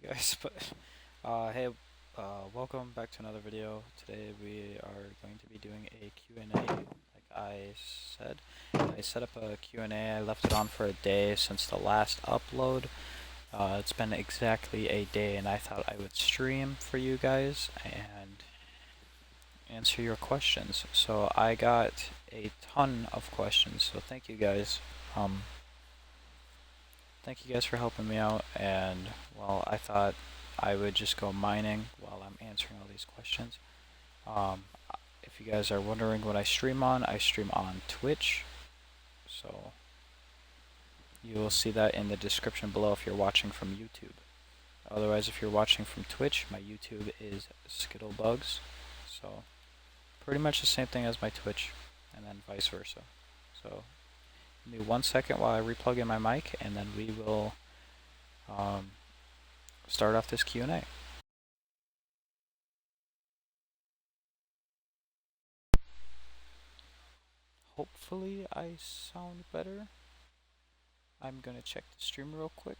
guys, but hey, welcome back to another video. Today we are going to be doing a Q&A. Like said, I set up a Q&A. I left it on for a day since the last upload. It's been exactly a day, and I thought I would stream for you guys and answer your questions. So I got a ton of questions, so thank you guys. Thank you guys for helping me out, and well, I thought I would just go mining while I'm answering all these questions. Um, if you guys are wondering what I stream on Twitch, so you will see that in the description below if you're watching from YouTube. Otherwise, if you're watching from Twitch, my YouTube is Skittlebugs, so pretty much the same thing as my Twitch, and then vice versa. So give me 1 second while I replug in my mic, and then we will start off this Q&A. Hopefully I sound better. I'm gonna check the stream real quick.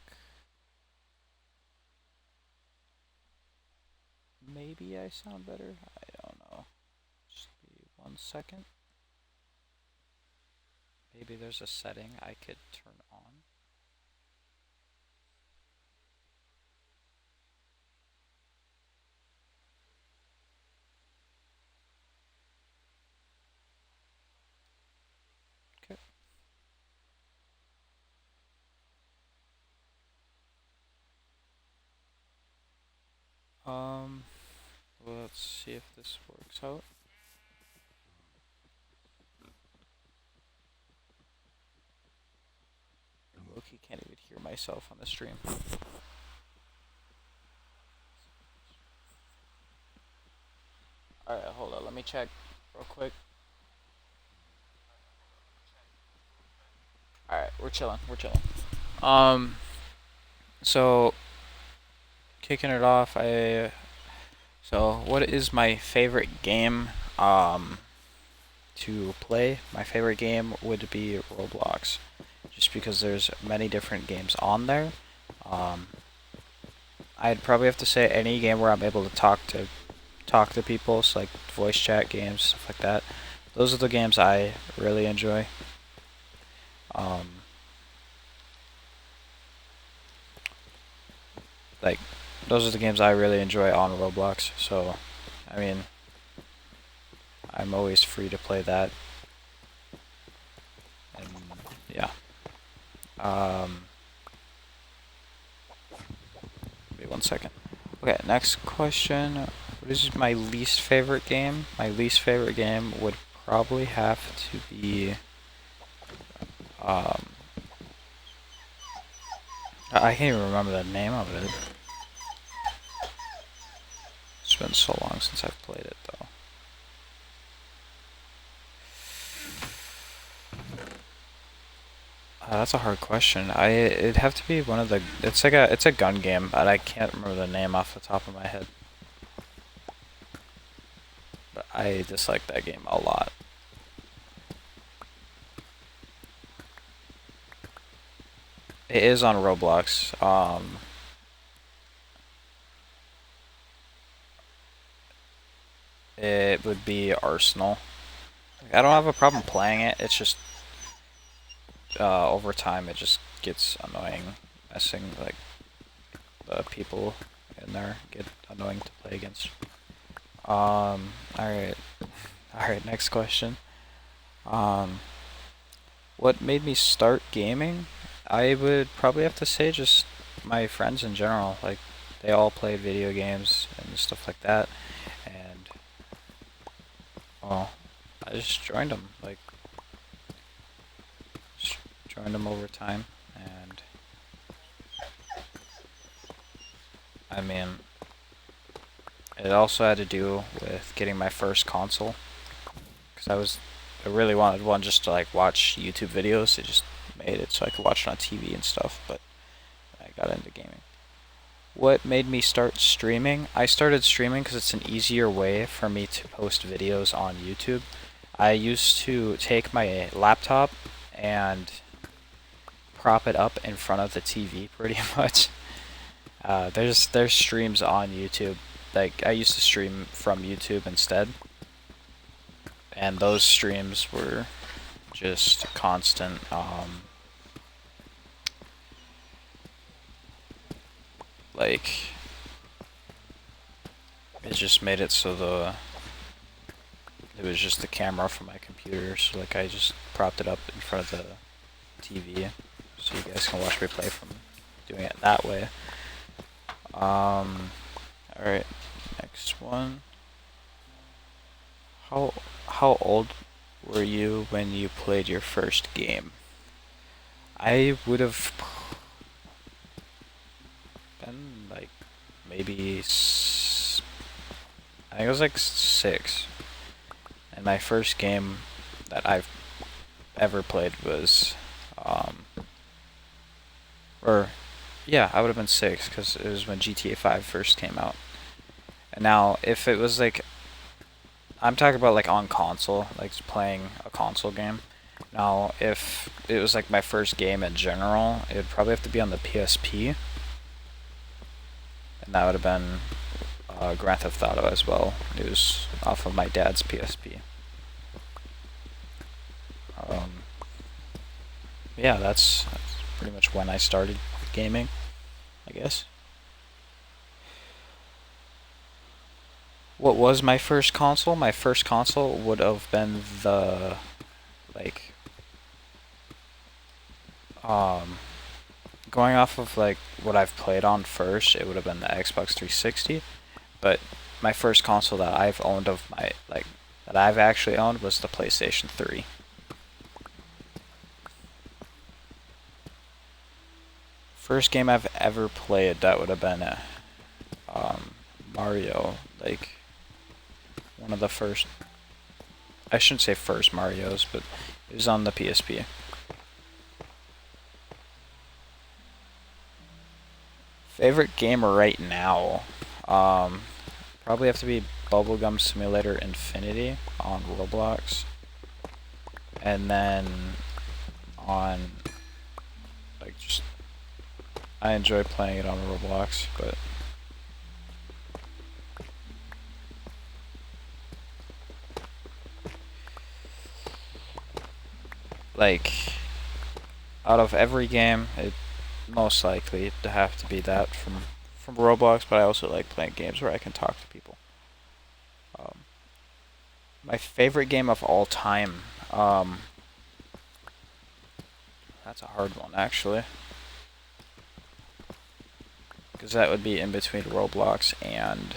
Maybe I sound better. I don't know. Just be 1 second. Maybe there's a setting I could turn on. Okay. Let's see if this works out. Loki can't even hear myself on the stream. Alright, hold on. Let me check real quick. Alright, we're chilling. We're chilling. So kicking it off, so what is my favorite game to play? My favorite game would be Roblox, just because there's many different games on there. I'd probably have to say any game where I'm able to talk to people, so like voice chat games, stuff like that. Those are the games I really enjoy. Like, those are the games I really enjoy on Roblox, so, I mean, I'm always free to play that. And, yeah. Wait 1 second. Okay, next question. What is my least favorite game? My least favorite game would probably have to be, I can't even remember the name of it. It's been so long since I've played it, though. That's a hard question. It'd have to be one of the. It's a gun game, but I can't remember the name off the top of my head. But I dislike that game a lot. It is on Roblox. It would be Arsenal. I don't have a problem playing it. It's just over time it just gets annoying. Messing like the people in there get annoying to play against. Alright. Alright, next question. What made me start gaming? I would probably have to say just my friends in general. Like, they all played video games and stuff like that. And, well, I just joined them. Like, just joined them over time. And, I mean, it also had to do with getting my first console. Because I really wanted one just to, like, watch YouTube videos. It just made it so I could watch it on TV and stuff, but I got into gaming. What made me start streaming? I started streaming because it's an easier way for me to post videos on YouTube. I used to take my laptop and prop it up in front of the TV pretty much. There's streams on YouTube. Like I used to stream from YouTube instead, and those streams were just constant. Like it just made it so it was just the camera from my computer. So like I just propped it up in front of the TV, so you guys can watch me play from doing it that way. All right, next one. How old were you when you played your first game? I would have been like maybe I think it was like 6. And my first game that I've ever played was or yeah, I would have been 6 because it was when GTA 5 first came out. And now if it was like I'm talking about like on console, like playing a console game. Now, if it was like my first game in general, it would probably have to be on the PSP, and that would have been Grand Theft Auto as well. It was off of my dad's PSP. Yeah, that's pretty much when I started gaming, I guess. What was my first console? My first console would have been the like going off of like what I've played on first, it would have been the Xbox 360. But my first console that I've owned of my like that I've actually owned was the PlayStation 3. First game I've ever played that would have been Mario, like one of the first. I shouldn't say first Mario's, but it was on the PSP. Favorite game right now, probably have to be Bubblegum Simulator Infinity on Roblox, and then on like just I enjoy playing it on Roblox, but like out of every game, it most likely to have to be that from Roblox. But I also like playing games where I can talk to people. My favorite game of all time. That's a hard one actually, because that would be in between Roblox and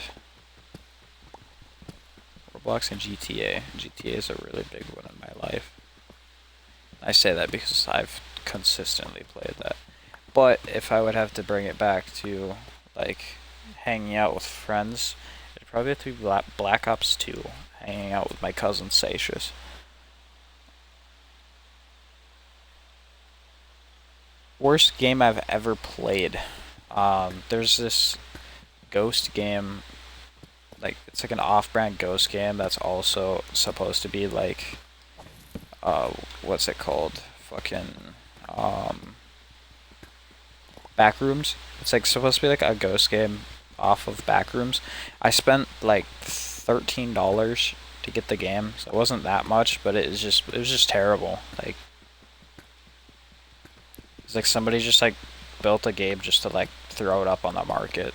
GTA. GTA is a really big one in my life. I say that because I've consistently played that. But if I would have to bring it back to like hanging out with friends, it'd probably have to be Black Ops 2, hanging out with my cousin Satius. Worst game I've ever played. There's this Ghost game, like it's like an off-brand Ghost game that's also supposed to be like, what's it called? Fucking, Backrooms. It's like supposed to be like a Ghost game off of Backrooms. I spent like $13 to get the game, so it wasn't that much, but it was just terrible. Like it's like somebody just like built a game just to like throw it up on the market.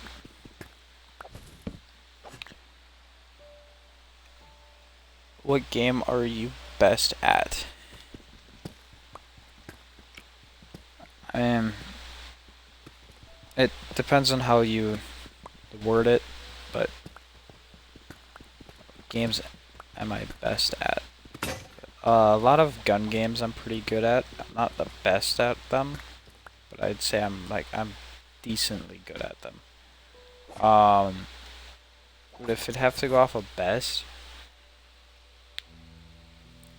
What game are you best at? It depends on how you word it, but games am I best at? A lot of gun games I'm pretty good at. I'm not the best at them, but I'd say I'm decently good at them. But if it'd have to go off of best,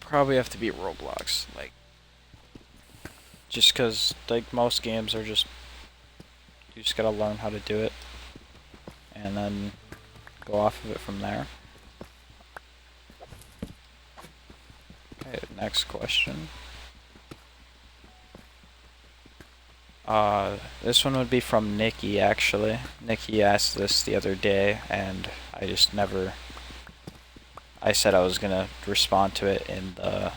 probably have to be Roblox. Like, just because like most games are just you just gotta learn how to do it, and then go off of it from there. Okay, next question. This one would be from Nikki, actually. Nikki asked this the other day, and I just never... I said I was gonna respond to it in the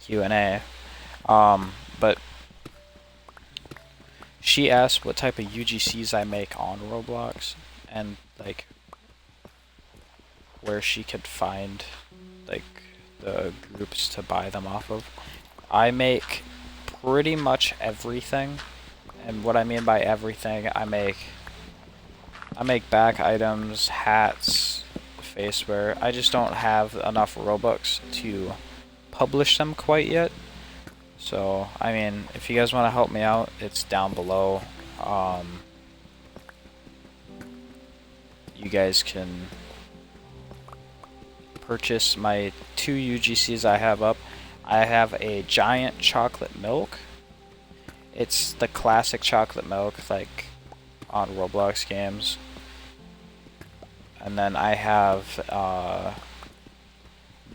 Q&A. But she asked what type of UGCs I make on Roblox, and, like, where she could find, like, the groups to buy them off of. I make pretty much everything, and what I mean by everything, I make back items, hats, faceware. I just don't have enough Robux to publish them quite yet. So, I mean, if you guys want to help me out, it's down below. You guys can purchase my 2 UGCs I have up. I have a giant chocolate milk. It's the classic chocolate milk, like on Roblox games. And then I have a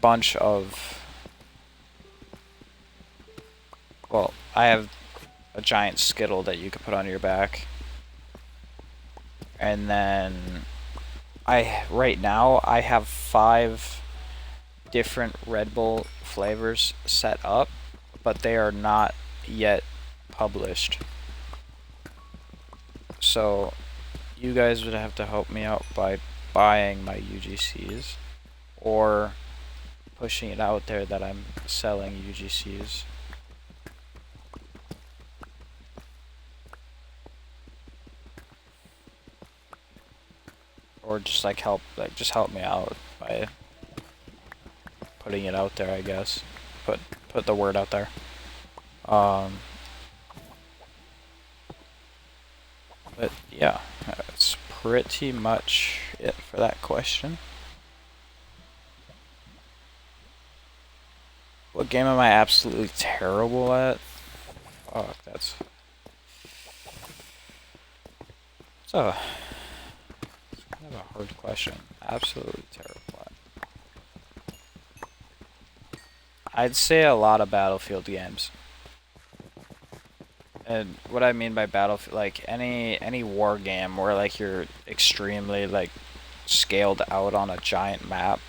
bunch of... Well, I have a giant Skittle that you could put on your back. And then right now I have 5 different Red Bull flavors set up, but they are not yet published. So you guys would have to help me out by buying my UGCs or pushing it out there that I'm selling UGCs. Or just like just help me out by putting it out there, I guess. Put the word out there. But yeah, that's pretty much it for that question. What game am I absolutely terrible at? Fuck, that's kind of a hard question. Absolutely terrible at. I'd say a lot of Battlefield games. And what I mean by Battlefield, like any war game where like you're extremely like scaled out on a giant map,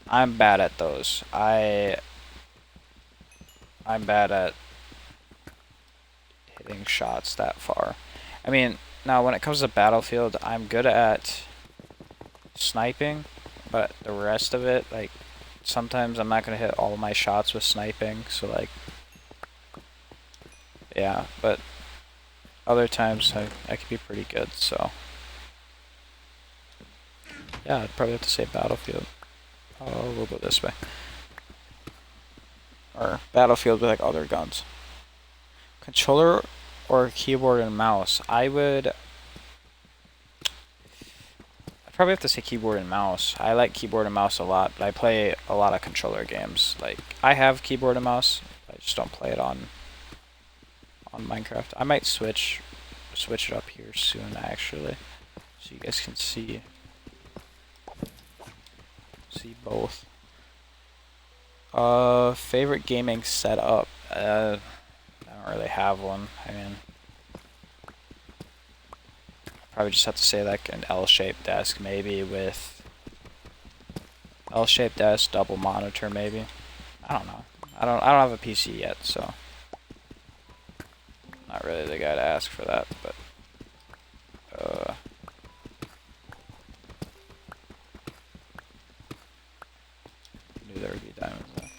I'm bad at those. I'm bad at hitting shots that far. I mean, now when it comes to Battlefield, I'm good at sniping, but the rest of it, like, sometimes I'm not gonna hit all my shots with sniping, so like, yeah, but other times I could be pretty good, so yeah, I'd probably have to say Battlefield. Oh, we'll go this way. Or Battlefield with like other guns. Controller or keyboard and mouse? I'd probably have to say keyboard and mouse. I like keyboard and mouse a lot, but I play a lot of controller games. Like, I have keyboard and mouse, I just don't play it on Minecraft. I might switch it up here soon, actually, so you guys can see both. Favorite gaming setup? I don't really have one. I mean, probably just have to say like an L-shaped desk, maybe with L-shaped desk, double monitor, maybe. I don't know. I don't have a PC yet, so not really the guy to ask for that. But knew there would be diamonds there.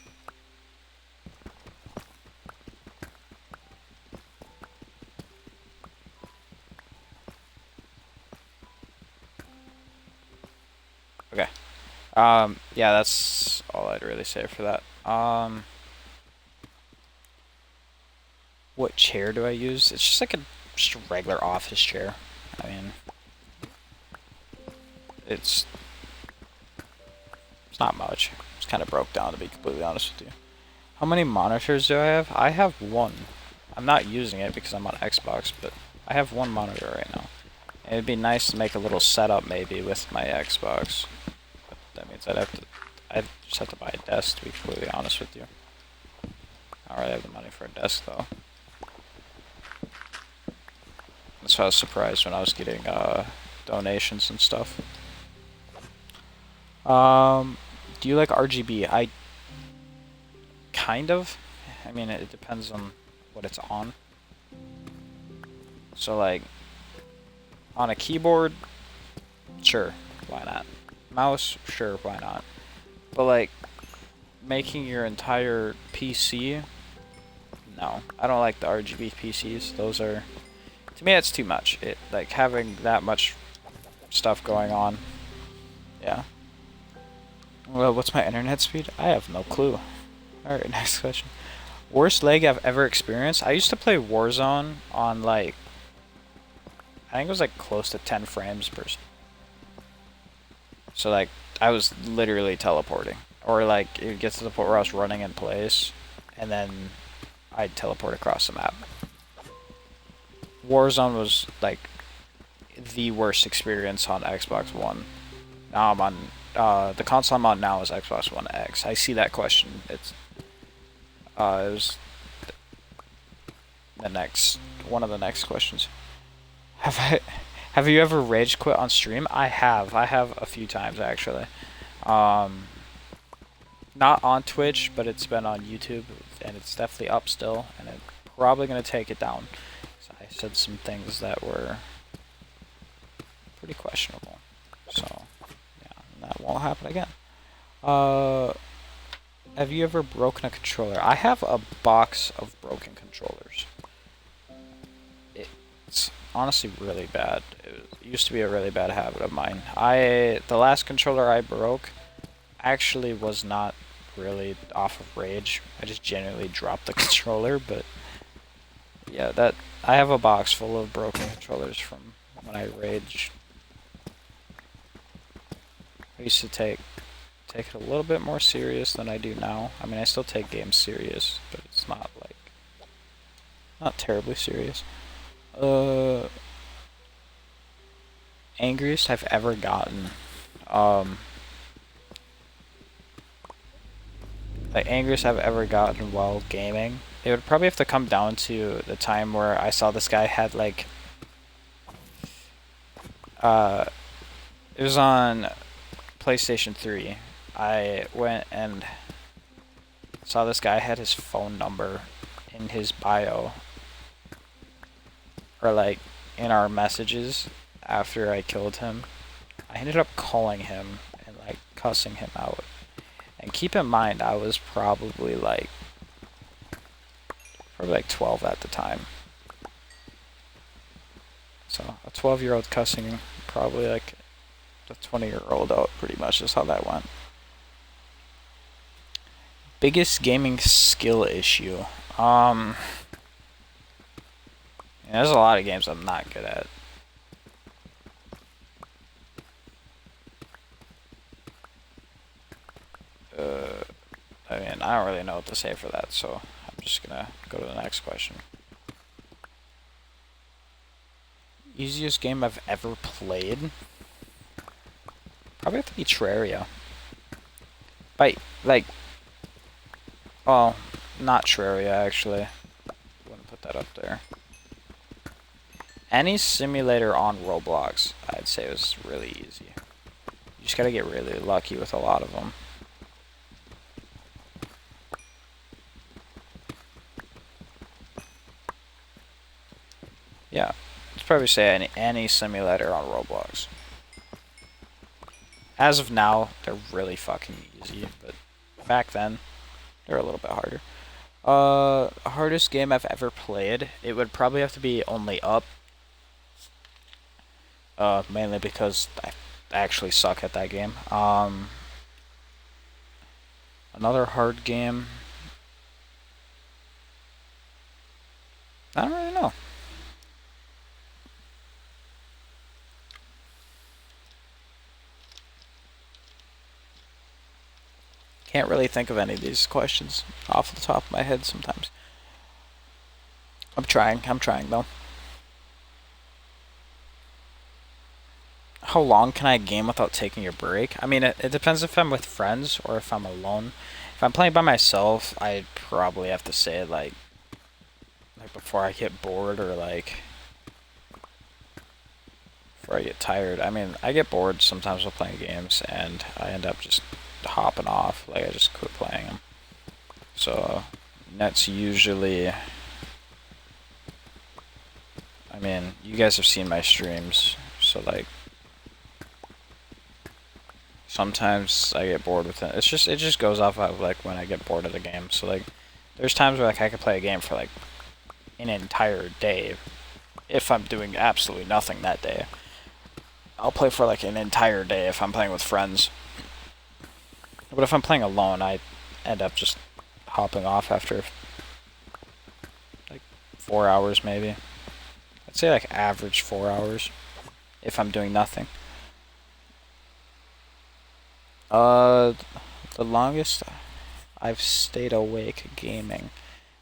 Okay. Yeah, that's all I'd really say for that. What chair do I use? It's just like just a regular office chair. I mean, it's not much. It's kind of broke down, to be completely honest with you. How many monitors do I have? I have 1. I'm not using it because I'm on Xbox, but I have 1 monitor right now. And it'd be nice to make a little setup maybe with my Xbox. But that means I'd just have to buy a desk, to be completely honest with you. I don't really have the money for a desk though. That's why I was surprised when I was getting donations and stuff. Do you like RGB? I kind of. I mean, it depends on what it's on. So like, on a keyboard, sure, why not? Mouse, sure, why not? But like, making your entire PC, no. I don't like the RGB PCs. Those are, to me, it's too much. It like having that much stuff going on. Yeah. Well, what's my internet speed? I have no clue. Alright, next question. Worst lag I've ever experienced? I used to play Warzone on like, I think it was like close to 10 frames per second. So like, I was literally teleporting. Or like, it gets to the point where I was running in place, and then I'd teleport across the map. Warzone was like the worst experience on Xbox One. Now I'm on, the console I'm on now is Xbox One X. I see that question. It was one of the next questions. Have you ever rage quit on stream? I have a few times actually. Not on Twitch, but it's been on YouTube, and it's definitely up still, and I'm probably gonna take it down. So I said some things that were pretty questionable. So yeah, that won't happen again. Have you ever broken a controller? I have a box of broken controllers. It's honestly really bad. It used to be a really bad habit of mine. The last controller I broke actually was not really off of rage. I just genuinely dropped the controller, but yeah, that I have a box full of broken controllers from when I raged. I used to take it a little bit more serious than I do now. I mean, I still take games serious, but it's not like, not terribly serious. Angriest I've ever gotten. The angriest I've ever gotten while gaming, it would probably have to come down to the time where I saw this guy had like, it was on PlayStation 3. I went and saw this guy had his phone number in his bio, or like in our messages after I killed him. I ended up calling him and like cussing him out. And keep in mind, I was probably like 12 at the time. So a 12-year-old cussing probably like a 20-year-old out, pretty much is how that went. Biggest gaming skill issue. Yeah, there's a lot of games I'm not good at. I mean, I don't really know what to say for that, so I'm just gonna go to the next question. Easiest game I've ever played? Probably have to be Terraria. Like, well, not Terraria, actually. Wouldn't put that up there. Any simulator on Roblox, I'd say was really easy. You just gotta get really lucky with a lot of them. Yeah, let's probably say any simulator on Roblox. As of now, they're really fucking easy, but back then, they're a little bit harder. Hardest game I've ever played, it would probably have to be Only Up. Mainly because I actually suck at that game. Another hard game, I don't really know. Can't really think of any of these questions off the top of my head sometimes. I'm trying though. How long can I game without taking a break? I mean, it depends if I'm with friends or if I'm alone. If I'm playing by myself, I'd probably have to say like before I get bored, or like before I get tired. I mean, I get bored sometimes while playing games, and I end up just hopping off. Like, I just quit playing them. So, that's usually... I mean, you guys have seen my streams, so, like... Sometimes I get bored with it. It just goes off of, like, when I get bored of the game. So, like, there's times where, like, I could play a game for, like, an entire day. If I'm doing absolutely nothing that day. I'll play for, like, an entire day if I'm playing with friends. But if I'm playing alone, I end up just hopping off after, like, 4 hours, maybe. I'd say, like, average 4 hours. If I'm doing nothing. The longest I've stayed awake gaming.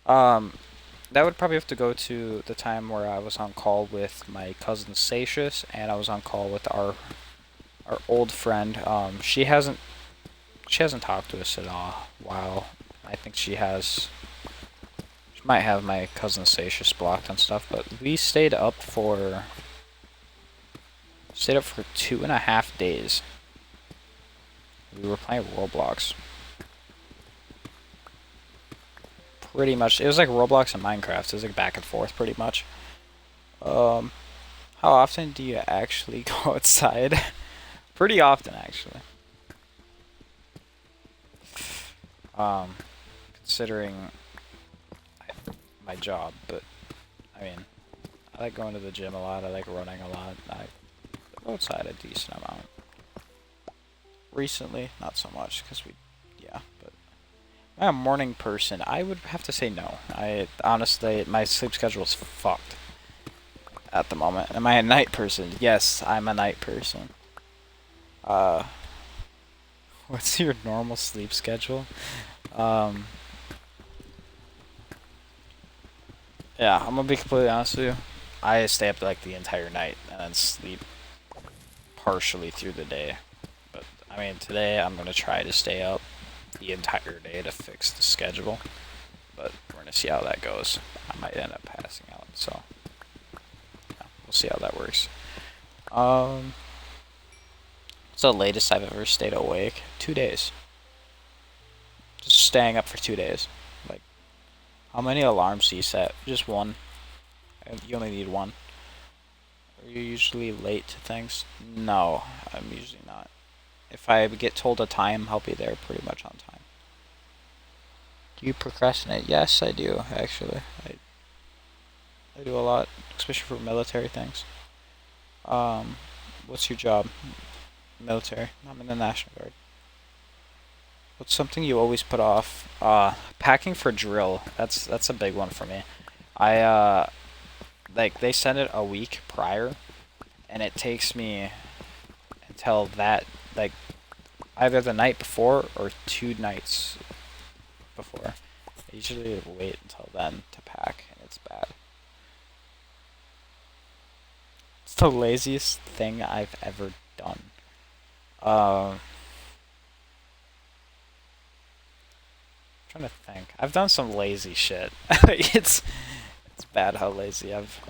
That would probably have to go to the time where I was on call with my cousin Satius, and I was on call with our old friend. She hasn't talked to us in a while. I think she has. She might have my cousin Satius blocked and stuff, but we stayed up for 2.5 days. We were playing Roblox. Pretty much, it was like Roblox and Minecraft. It was like back and forth, pretty much. How often do you actually go outside? Pretty often, actually. Considering my job, but I mean, I like going to the gym a lot. I like running a lot. I go outside a decent amount. Recently, not so much, because yeah, but I'm a morning person. I would have to say no. Honestly, my sleep schedule is fucked at the moment. Am I a night person? Yes, I'm a night person. What's your normal sleep schedule? Yeah, I'm gonna be completely honest with you. I stay up like the entire night and then sleep partially through the day. But I mean, today I'm gonna try to stay up the entire day to fix the schedule. But we're gonna see how that goes. I might end up passing out, so yeah, we'll see how that works. It's the latest I've ever stayed awake. 2 days. Just staying up for 2 days. Like, how many alarms do you set? Just one. You only need one. Are you usually late to things? No, I'm usually not. If I get told a time, I'll be there pretty much on time. Do you procrastinate? Yes, I do, actually. I do a lot, especially for military things. What's your job? Military. I'm in the National Guard. What's something you always put off? Packing for drill. That's a big one for me. Like, they send it a week prior, and it takes me until that, like, either the night before or 2 nights before. I usually wait until then to pack, and it's bad. It's the laziest thing I've ever done. I'm trying to think. I've done some lazy shit. It's bad how lazy I've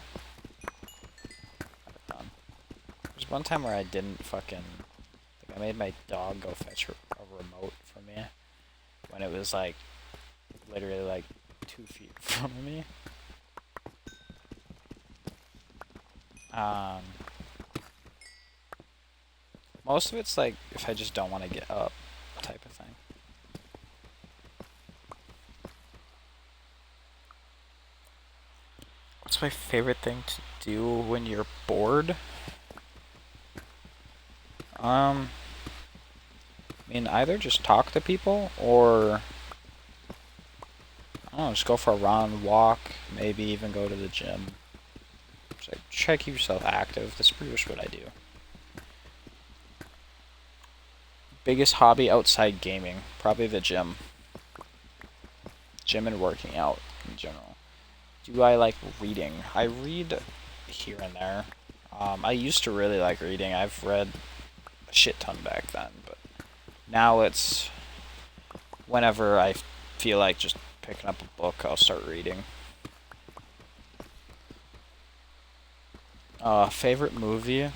done. There's one time where I didn't fucking... Like, I made my dog go fetch a remote for me when it was, like, literally, like, 2 feet from me. Most of it's, like, if I just don't want to get up type of thing. What's my favorite thing to do when you're bored? I mean, either just talk to people or, I don't know, just go for a run, walk, maybe even go to the gym. Just like, try to keep yourself active. That's pretty much what I do. Biggest hobby outside gaming? Probably the gym. Gym and working out in general. Do I like reading? I read here and there. I used to really like reading. I've read a shit ton back then, but now it's whenever I feel like just picking up a book, I'll start reading. Favorite movie?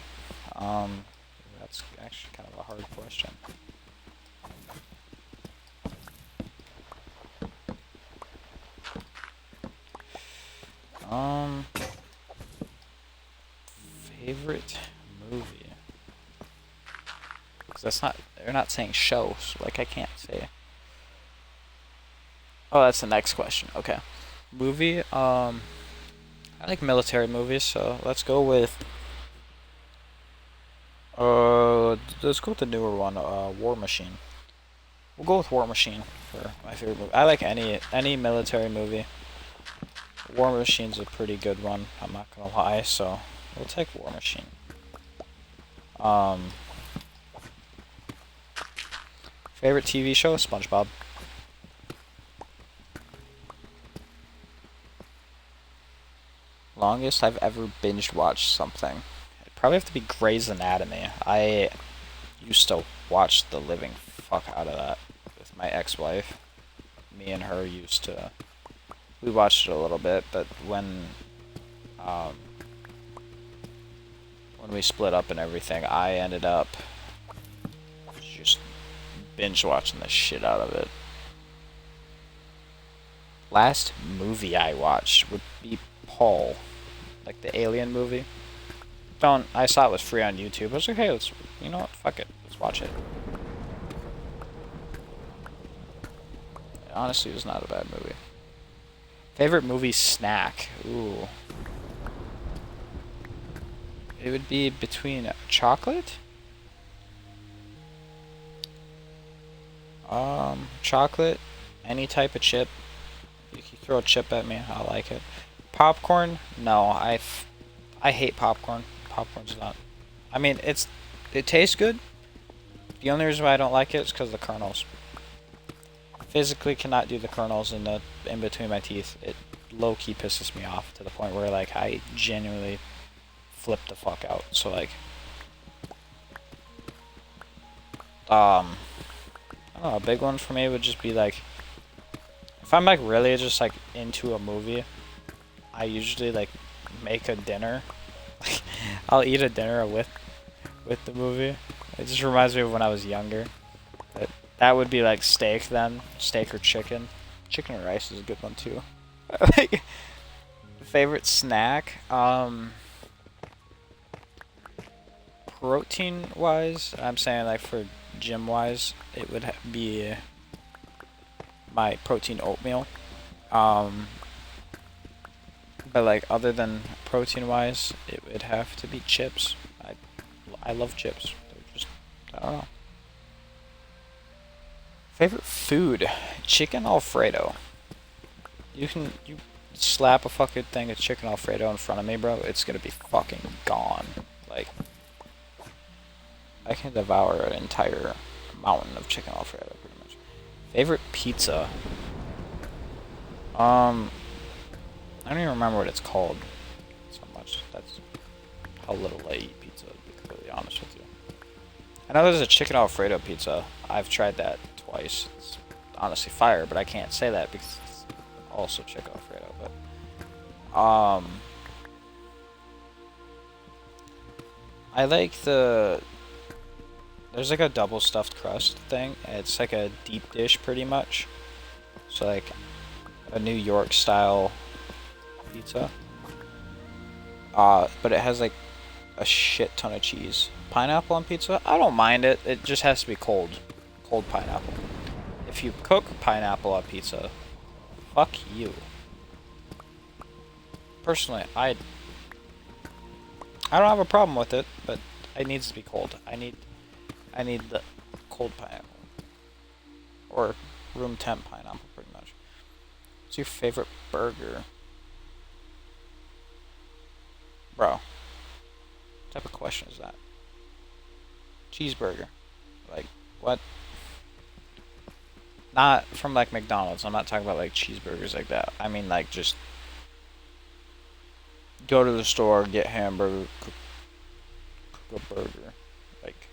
That's actually kind of a hard question. Um, Favorite movie? Because that's not, they're not saying show, so like I can't say. Oh, that's the next question. Okay. Movie, I like military movies, so let's go with, let's go with the newer one, War Machine. We'll go with War Machine for my favorite movie. I like any military movie. War Machine's a pretty good one, I'm not gonna lie, so we'll take War Machine. Um, Favorite TV show? SpongeBob. Longest I've ever binge watched something. It'd probably have to be Grey's Anatomy. I used to watch the living fuck out of that with my ex-wife. Me and her used to. We watched it a little bit, but um, when we split up and everything, I ended up just binge watching the shit out of it. Last movie I watched would be Paul, like the Alien movie. I saw it was free on YouTube. I was like, hey, you know what, fuck it, let's watch it. Honestly, it was not a bad movie. Favorite movie snack? Ooh. It would be between chocolate? Chocolate, any type of chip. You can throw a chip at me, I like it. Popcorn? No, I hate popcorn. Popcorn's not. I mean, it tastes good. The only reason why I don't like it is because of the kernels. Physically cannot do the kernels in between my teeth. It low key pisses me off to the point where like I genuinely flip the fuck out. So like, I don't know. A big one for me would just be like, if I'm like really just like into a movie, I usually like make a dinner. I'll eat a dinner with the movie. It just reminds me of when I was younger. But that would be like steak then. Steak or chicken. Chicken or rice is a good one too. Like, favorite snack? Protein wise, I'm saying like for gym wise, it would be my protein oatmeal. But like other than protein wise, it would have to be chips. I love chips. They're just, I don't know. Favorite food? Chicken Alfredo. You slap a fucking thing of chicken Alfredo in front of me, bro, it's gonna be fucking gone. Like, I can devour an entire mountain of chicken Alfredo, pretty much. Favorite pizza? I don't even remember what it's called so much. That's how little I eat pizza, to be completely honest with you. I know there's a chicken Alfredo pizza. I've tried that twice. It's honestly fire, but I can't say that because it's also chicken Alfredo. But I like there's like a double stuffed crust thing. It's like a deep dish pretty much. So like a New York style pizza. But it has like a shit ton of cheese. Pineapple on pizza? I don't mind it. It just has to be cold. Cold pineapple. If you cook pineapple on pizza, fuck you. Personally, I don't have a problem with it, but it needs to be cold. I need the cold pineapple. Or room temp pineapple, pretty much. What's your favorite burger? Bro, what type of question is that? Cheeseburger. Like, what? Not from like McDonald's. I'm not talking about like cheeseburgers like that. I mean like just go to the store, get hamburger, cook a burger. Like,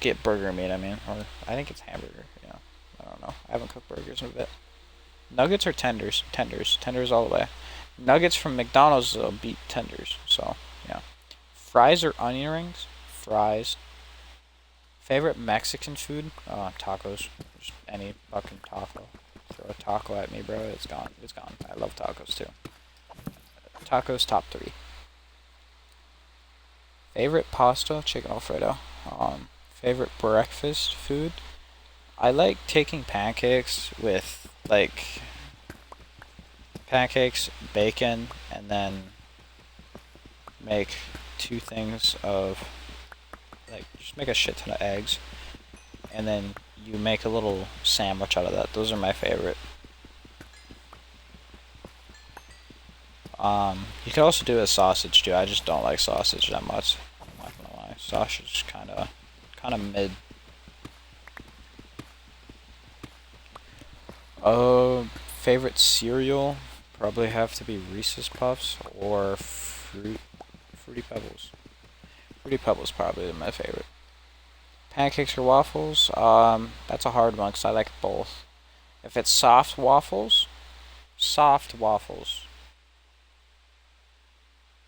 get burger meat, I mean. Or I think it's hamburger, yeah. I don't know. I haven't cooked burgers in a bit. Nuggets or tenders? Tenders. Tenders all the way. Nuggets from McDonald's beat tenders, so, yeah. Fries or onion rings? Fries. Favorite Mexican food? Tacos. Just any fucking taco. Throw a taco at me, bro. It's gone. It's gone. I love tacos too. Tacos top 3. Favorite pasta? Chicken Alfredo. Favorite breakfast food? I like taking pancakes with like pancakes, bacon, and then make 2 things of like just make a shit ton of eggs, and then you make a little sandwich out of that. Those are my favorite. You can also do a sausage too. I just don't like sausage that much. I'm not gonna lie. Sausage is kinda mid. Favorite cereal? Probably have to be Reese's Puffs or Fruity Pebbles. Fruity Pebbles probably my favorite. Pancakes or waffles? That's a hard one because I like both. If it's soft waffles,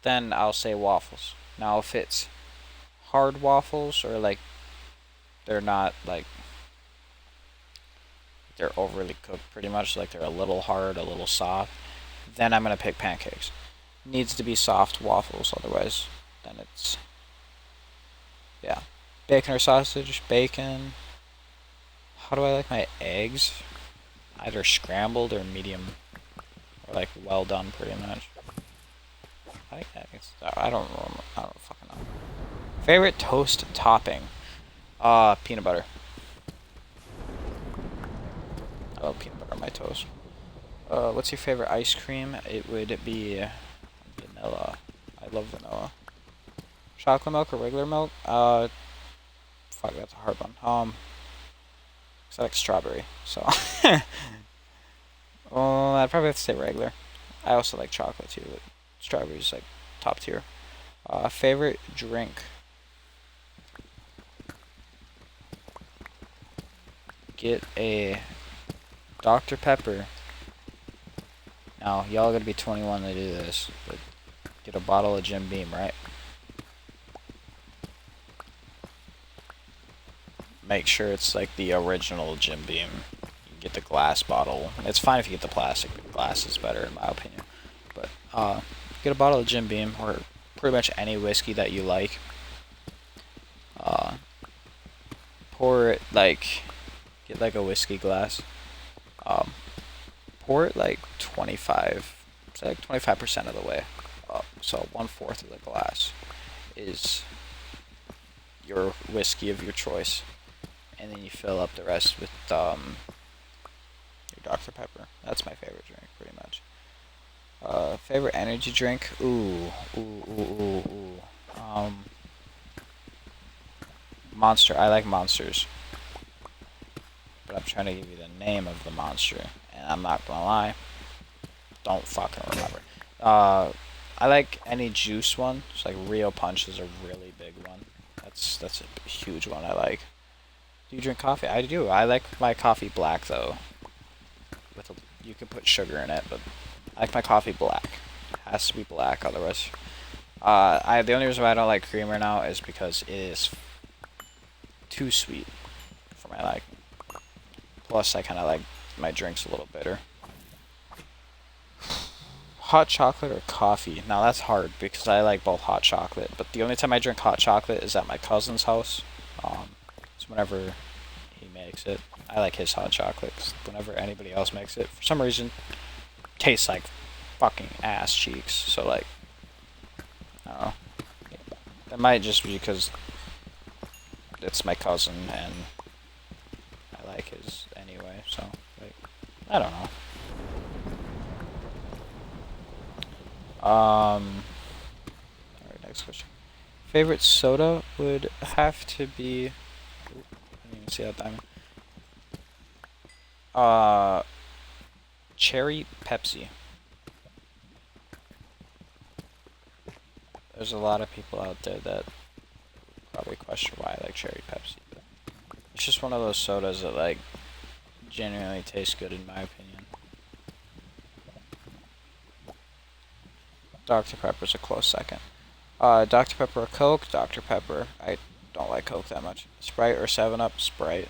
then I'll say waffles. Now if it's hard waffles or like they're not like they're overly cooked pretty much, like they're a little hard, a little soft, then I'm gonna pick pancakes. Needs to be soft waffles, otherwise then it's yeah. Bacon or sausage? Bacon. How do I like my eggs? Either scrambled or medium, or like well done, pretty much. I think eggs. I don't fucking know. Favorite toast topping? Peanut butter. I love peanut butter on my toast. What's your favorite ice cream? It would be vanilla. I love vanilla. Chocolate milk or regular milk? Fuck, that's a hard one. 'Cause I like strawberry, so. Well, I'd probably have to say regular. I also like chocolate too, but strawberry's like top tier. Favorite drink? Get a Dr. Pepper. Now, y'all gotta be 21 to do this, but get a bottle of Jim Beam, right? Make sure it's like the original Jim Beam. You can get the glass bottle. It's fine if you get the plastic, but glass is better in my opinion. But get a bottle of Jim Beam or pretty much any whiskey that you like. Pour it like get like a whiskey glass. Pour it like 25, say like 25% of the way up. So 1/4 of the glass is your whiskey of your choice, and then you fill up the rest with your Dr. Pepper. That's my favorite drink, pretty much. Favorite energy drink? Monster. I like Monsters, but I'm trying to give you the name of the monster, and I'm not gonna lie, don't fucking remember. I like any juice one. It's like Rio Punch is a really big one. That's a huge one I like. Do you drink coffee? I do. I like my coffee black though. You can put sugar in it, but I like my coffee black. It has to be black, otherwise. The only reason why I don't like creamer now is because it is too sweet for my liking. Plus, I kind of like my drinks a little bitter. Hot chocolate or coffee? Now that's hard because I like both hot chocolate, but the only time I drink hot chocolate is at my cousin's house. It's whenever he makes it. I like his hot chocolate 'cause whenever anybody else makes it, for some reason, tastes like fucking ass cheeks. So like, I don't know. That might just be because it's my cousin and I like his anyway. So like, I don't know. Alright, next question. Favorite soda would have to be. I didn't even see that diamond. Cherry Pepsi. There's a lot of people out there that probably question why I like cherry Pepsi, but it's just one of those sodas that like genuinely tastes good in my opinion. Dr. Pepper's a close second. Dr. Pepper or Coke? Dr. Pepper. I don't like Coke that much. Sprite or 7-Up? Sprite.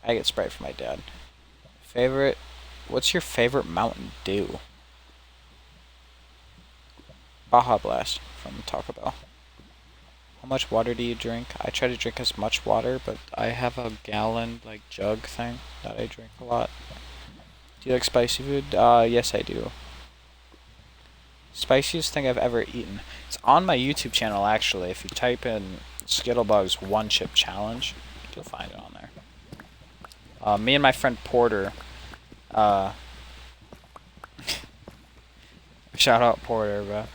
I get Sprite from my dad. Favorite? What's your favorite Mountain Dew? Baja Blast from Taco Bell. How much water do you drink? I try to drink as much water, but I have a gallon like jug thing that I drink a lot. Do you like spicy food? Yes I do. Spiciest thing I've ever eaten. It's on my YouTube channel actually. If you type in Skittlebugs One Chip Challenge, you'll find it on there. Me and my friend Porter, shout out Porter, bro.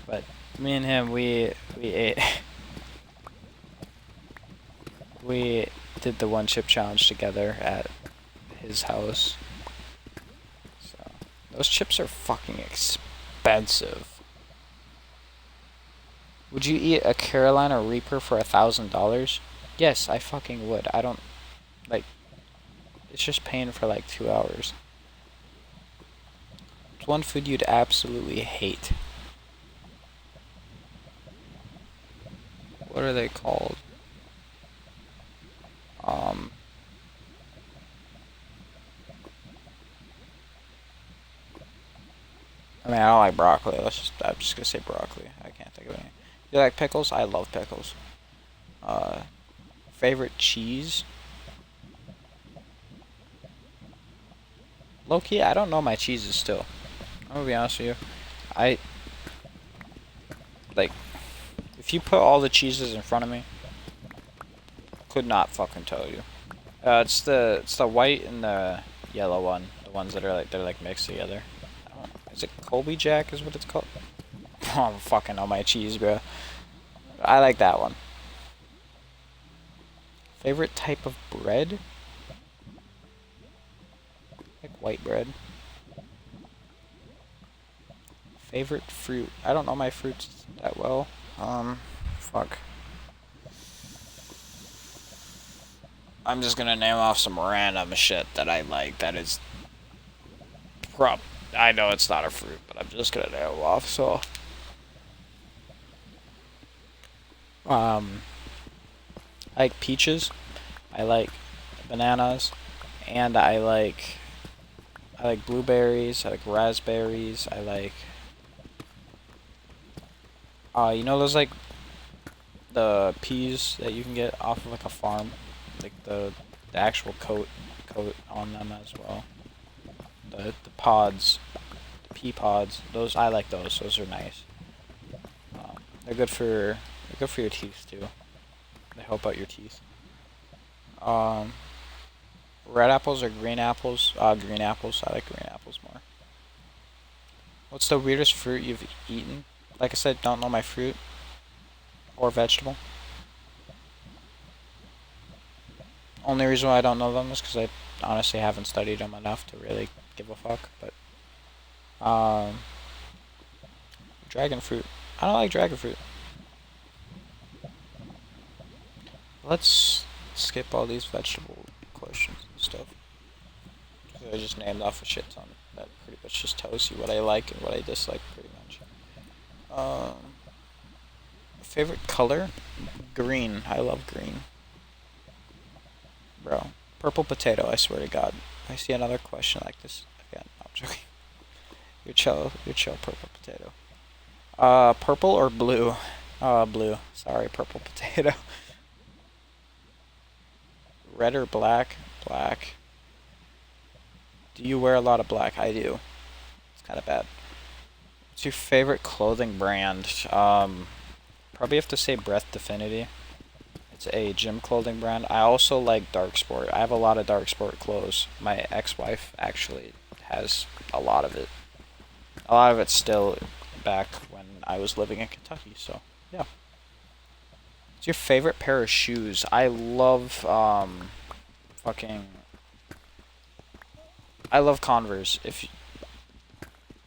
But me and him, we ate, we did the One Chip Challenge together at his house. So those chips are fucking expensive. Would you eat a Carolina Reaper for $1,000? Yes, I fucking would. I don't like. It's just paying for like 2 hours. What's one food you'd absolutely hate? What are they called? I mean, I don't like broccoli. I'm just gonna say broccoli. I can't think of any. You like pickles? I love pickles. Favorite cheese? Low-key, I don't know my cheeses still. I'm gonna be honest with you. Like, if you put all the cheeses in front of me, could not fucking tell you. It's the white and the yellow one. The ones that are they're like mixed together. Is it Colby Jack is what it's called? I don't fucking know my cheese, bro. I like that one. Favorite type of bread? Like white bread. Favorite fruit? I don't know my fruits that well. Fuck. I'm just gonna name off some random shit that I like that is I know it's not a fruit, but I'm just gonna name them off, so. I like peaches, I like bananas, and I like blueberries, I like raspberries, I like you know those like the peas that you can get off of like a farm, like the actual coat on them as well. The pods, the pea pods, those I like those. Those are nice. They're good for your teeth too. They help out your teeth. Red apples or green apples? Green apples. I like green apples more. What's the weirdest fruit you've eaten? Like I said, don't know my fruit or vegetable. Only reason why I don't know them is because I honestly haven't studied them enough to really give a fuck. But dragon fruit. I don't like dragon fruit. Let's skip all these vegetable questions and stuff. I just named off a shit ton. That pretty much just tells you what I like and what I dislike pretty much. Favorite color? Green. I love green. Bro. Purple potato, I swear to God. I see another question like this again. No, I'm joking. You're chill, purple potato. Purple or blue? Blue. Sorry, purple potato. Red or black? Black. Do you wear a lot of black? I do. It's kind of bad. What's your favorite clothing brand? Probably have to say Breath Definity. It's a gym clothing brand. I also like dark sport. I have a lot of dark sport clothes. My ex-wife actually has a lot of it. A lot of it's still back when I was living in Kentucky, so yeah. What's your favorite pair of shoes? I love I love Converse. If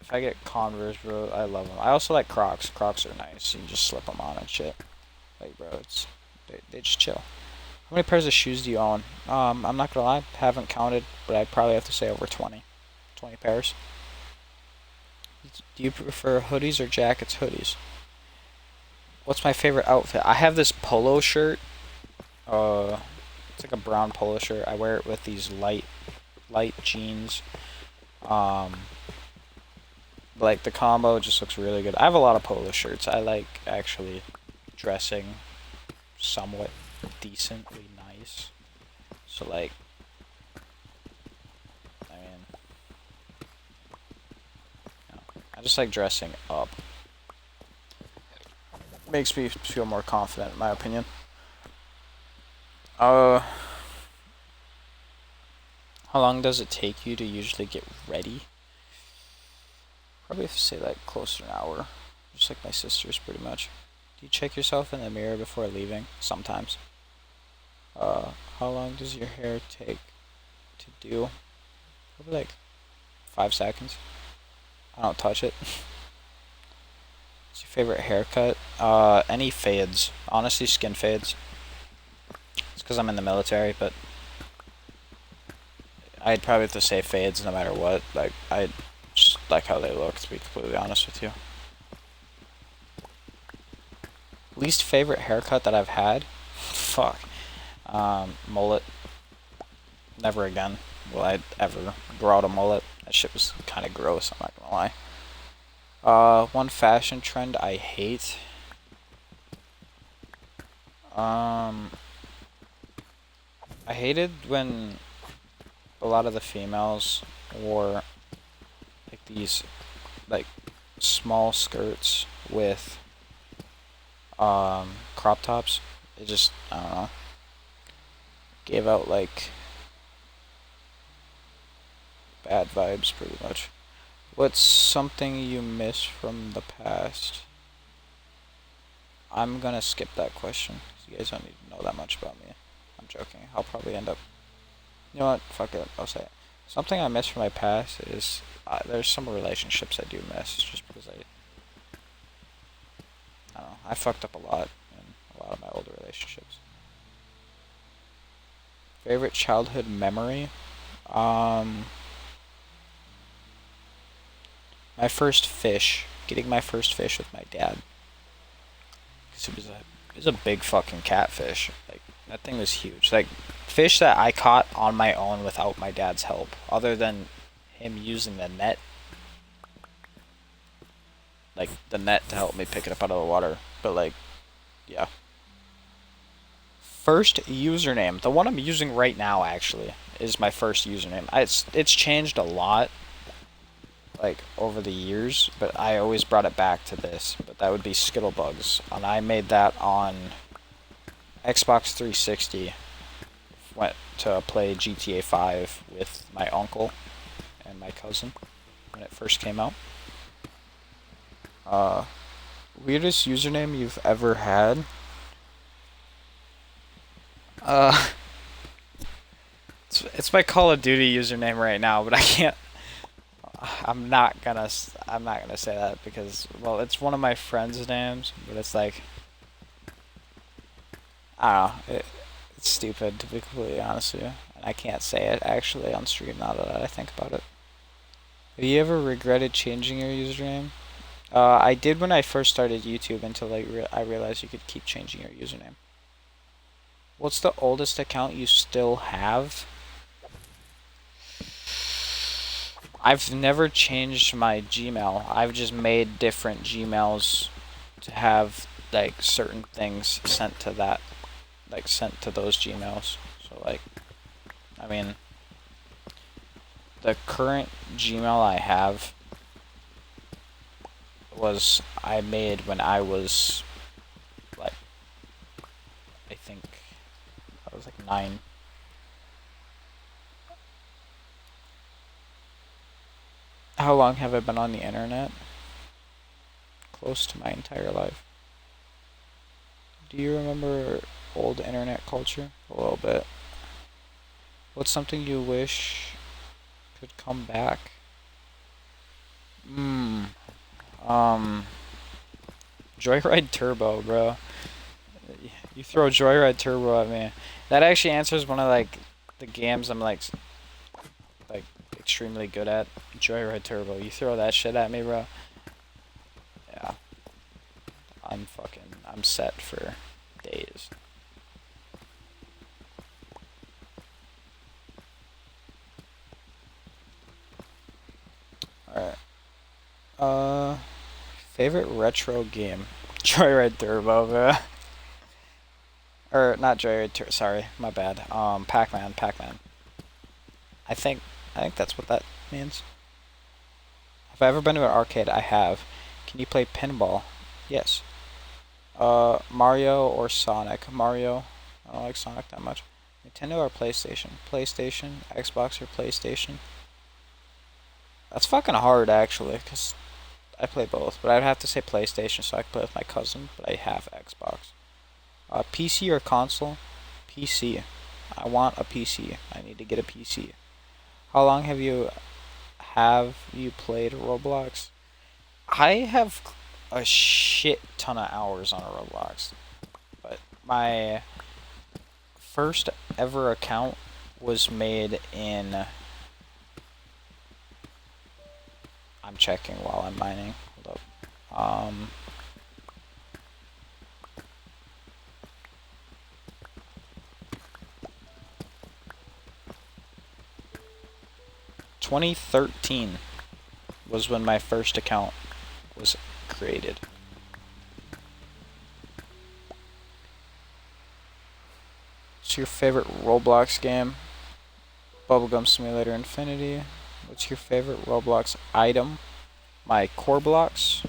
I get Converse, bro, I love them. I also like Crocs. Crocs are nice. You can just slip them on and shit. Like, bro, they just chill. How many pairs of shoes do you own? I'm not gonna lie, haven't counted, but I'd probably have to say over 20. 20 pairs. Do you prefer hoodies or jackets? Hoodies. What's my favorite outfit? I have this polo shirt. It's like a brown polo shirt. I wear it with these light jeans. Um, like the combo just looks really good. I have a lot of polo shirts. I like actually dressing somewhat decently nice. So like, I mean, you know, I just like dressing up. Makes me feel more confident, in my opinion. How long does it take you to usually get ready? Probably have to say like close to an hour. Just like my sister's pretty much. Do you check yourself in the mirror before leaving? Sometimes. How long does your hair take to do? Probably like 5 seconds. I don't touch it. What's your favorite haircut? Any fades. Honestly, skin fades. It's because I'm in the military, but I'd probably have to say fades no matter what. Like, I just like how they look, to be completely honest with you. Least favorite haircut that I've had? Fuck. Mullet. Never again will I ever grow out a mullet. That shit was kind of gross, I'm not gonna lie. One fashion trend I hate. I hated when a lot of the females wore like these like small skirts with crop tops. It just, I don't know, gave out like bad vibes pretty much. What's something you miss from the past? I'm gonna skip that question, 'cause you guys don't need to know that much about me. I'm joking. I'll probably end up. You know what? Fuck it. I'll say it. Something I miss from my past is there's some relationships I do miss just because I don't know. I fucked up a lot in a lot of my older relationships. Favorite childhood memory? My first fish. Getting my first fish with my dad. 'Cause it was a big fucking catfish. Like, that thing was huge. Like, fish that I caught on my own without my dad's help. Other than him using the net. Like, the net to help me pick it up out of the water. But, like, yeah. First username. The one I'm using right now, actually, is my first username. It's changed a lot, like, over the years, but I always brought it back to this. But that would be Skittlebugs. And I made that on Xbox 360. Went to play GTA 5 with my uncle and my cousin when it first came out. Weirdest username you've ever had? Uh, it's my Call of Duty username right now, but I can't. I'm not gonna say that because, well, it's one of my friends' names, but it's like, I don't know. It's stupid, to be completely honest with you, and I can't say it actually on stream now that I think about it. Have you ever regretted changing your username? I did when I first started YouTube until I realized you could keep changing your username. What's the oldest account you still have? I've never changed my Gmail. I've just made different Gmails to have like certain things sent to that, like sent to those Gmails. So like, I mean, the current Gmail I have I made when I was like, I think I was like 9. How long have I been on the internet? Close to my entire life. Do you remember old internet culture? A little bit. What's something you wish could come back? Joyride Turbo, bro. You throw Joyride Turbo at me. That actually answers one of like the games I'm like extremely good at. Joyride Turbo. You throw that shit at me, bro. Yeah. I'm set for days. Alright. Favorite retro game? Joyride Turbo, bro. Or not Joyride Turbo, sorry, my bad. Pac-Man. I think that's what that means. Have I ever been to an arcade? I have. Can you play pinball? Yes. Mario or Sonic? Mario. I don't like Sonic that much. Nintendo or PlayStation? PlayStation, Xbox or PlayStation? That's fucking hard actually, because I play both, but I'd have to say PlayStation so I can play with my cousin, but I have Xbox. PC or console? PC. I want a PC. I need to get a PC. How long have you played Roblox? I have a shit ton of hours on Roblox, but my first ever account was made in. I'm checking while I'm mining. Hold up. 2013 was when my first account was created. What's your favorite Roblox game? Bubblegum Simulator Infinity. What's your favorite Roblox item? My core blocks.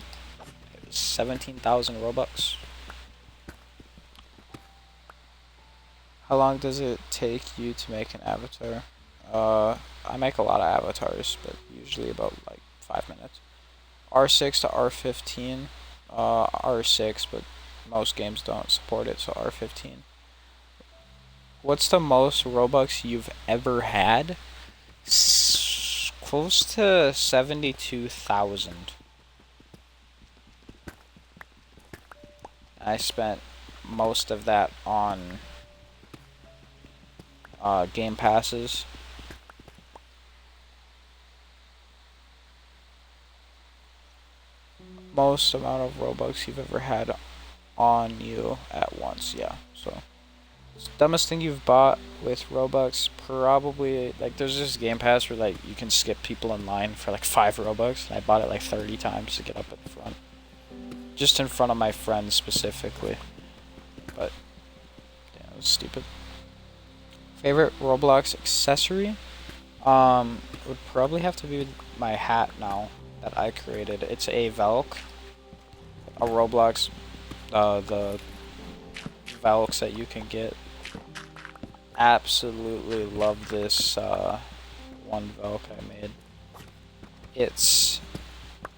17,000 Robux. How long does it take you to make an avatar? I make a lot of avatars, but usually about like 5 minutes. R6 to R15. R6, but most games don't support it, so R15. What's the most Robux you've ever had? Close to 72,000. I spent most of that on game passes. Most amount of Robux you've ever had on you at once, yeah. So, dumbest thing you've bought with Robux, probably, like, there's this game pass where, like, you can skip people in line for, like, 5 Robux, and I bought it, like, 30 times to get up in front. Just in front of my friends, specifically. But, yeah, it was stupid. Favorite Roblox accessory? Would probably have to be my hat now that I created. It's a Velk. A Roblox, the Velks that you can get. Absolutely love this one Velk I made. It's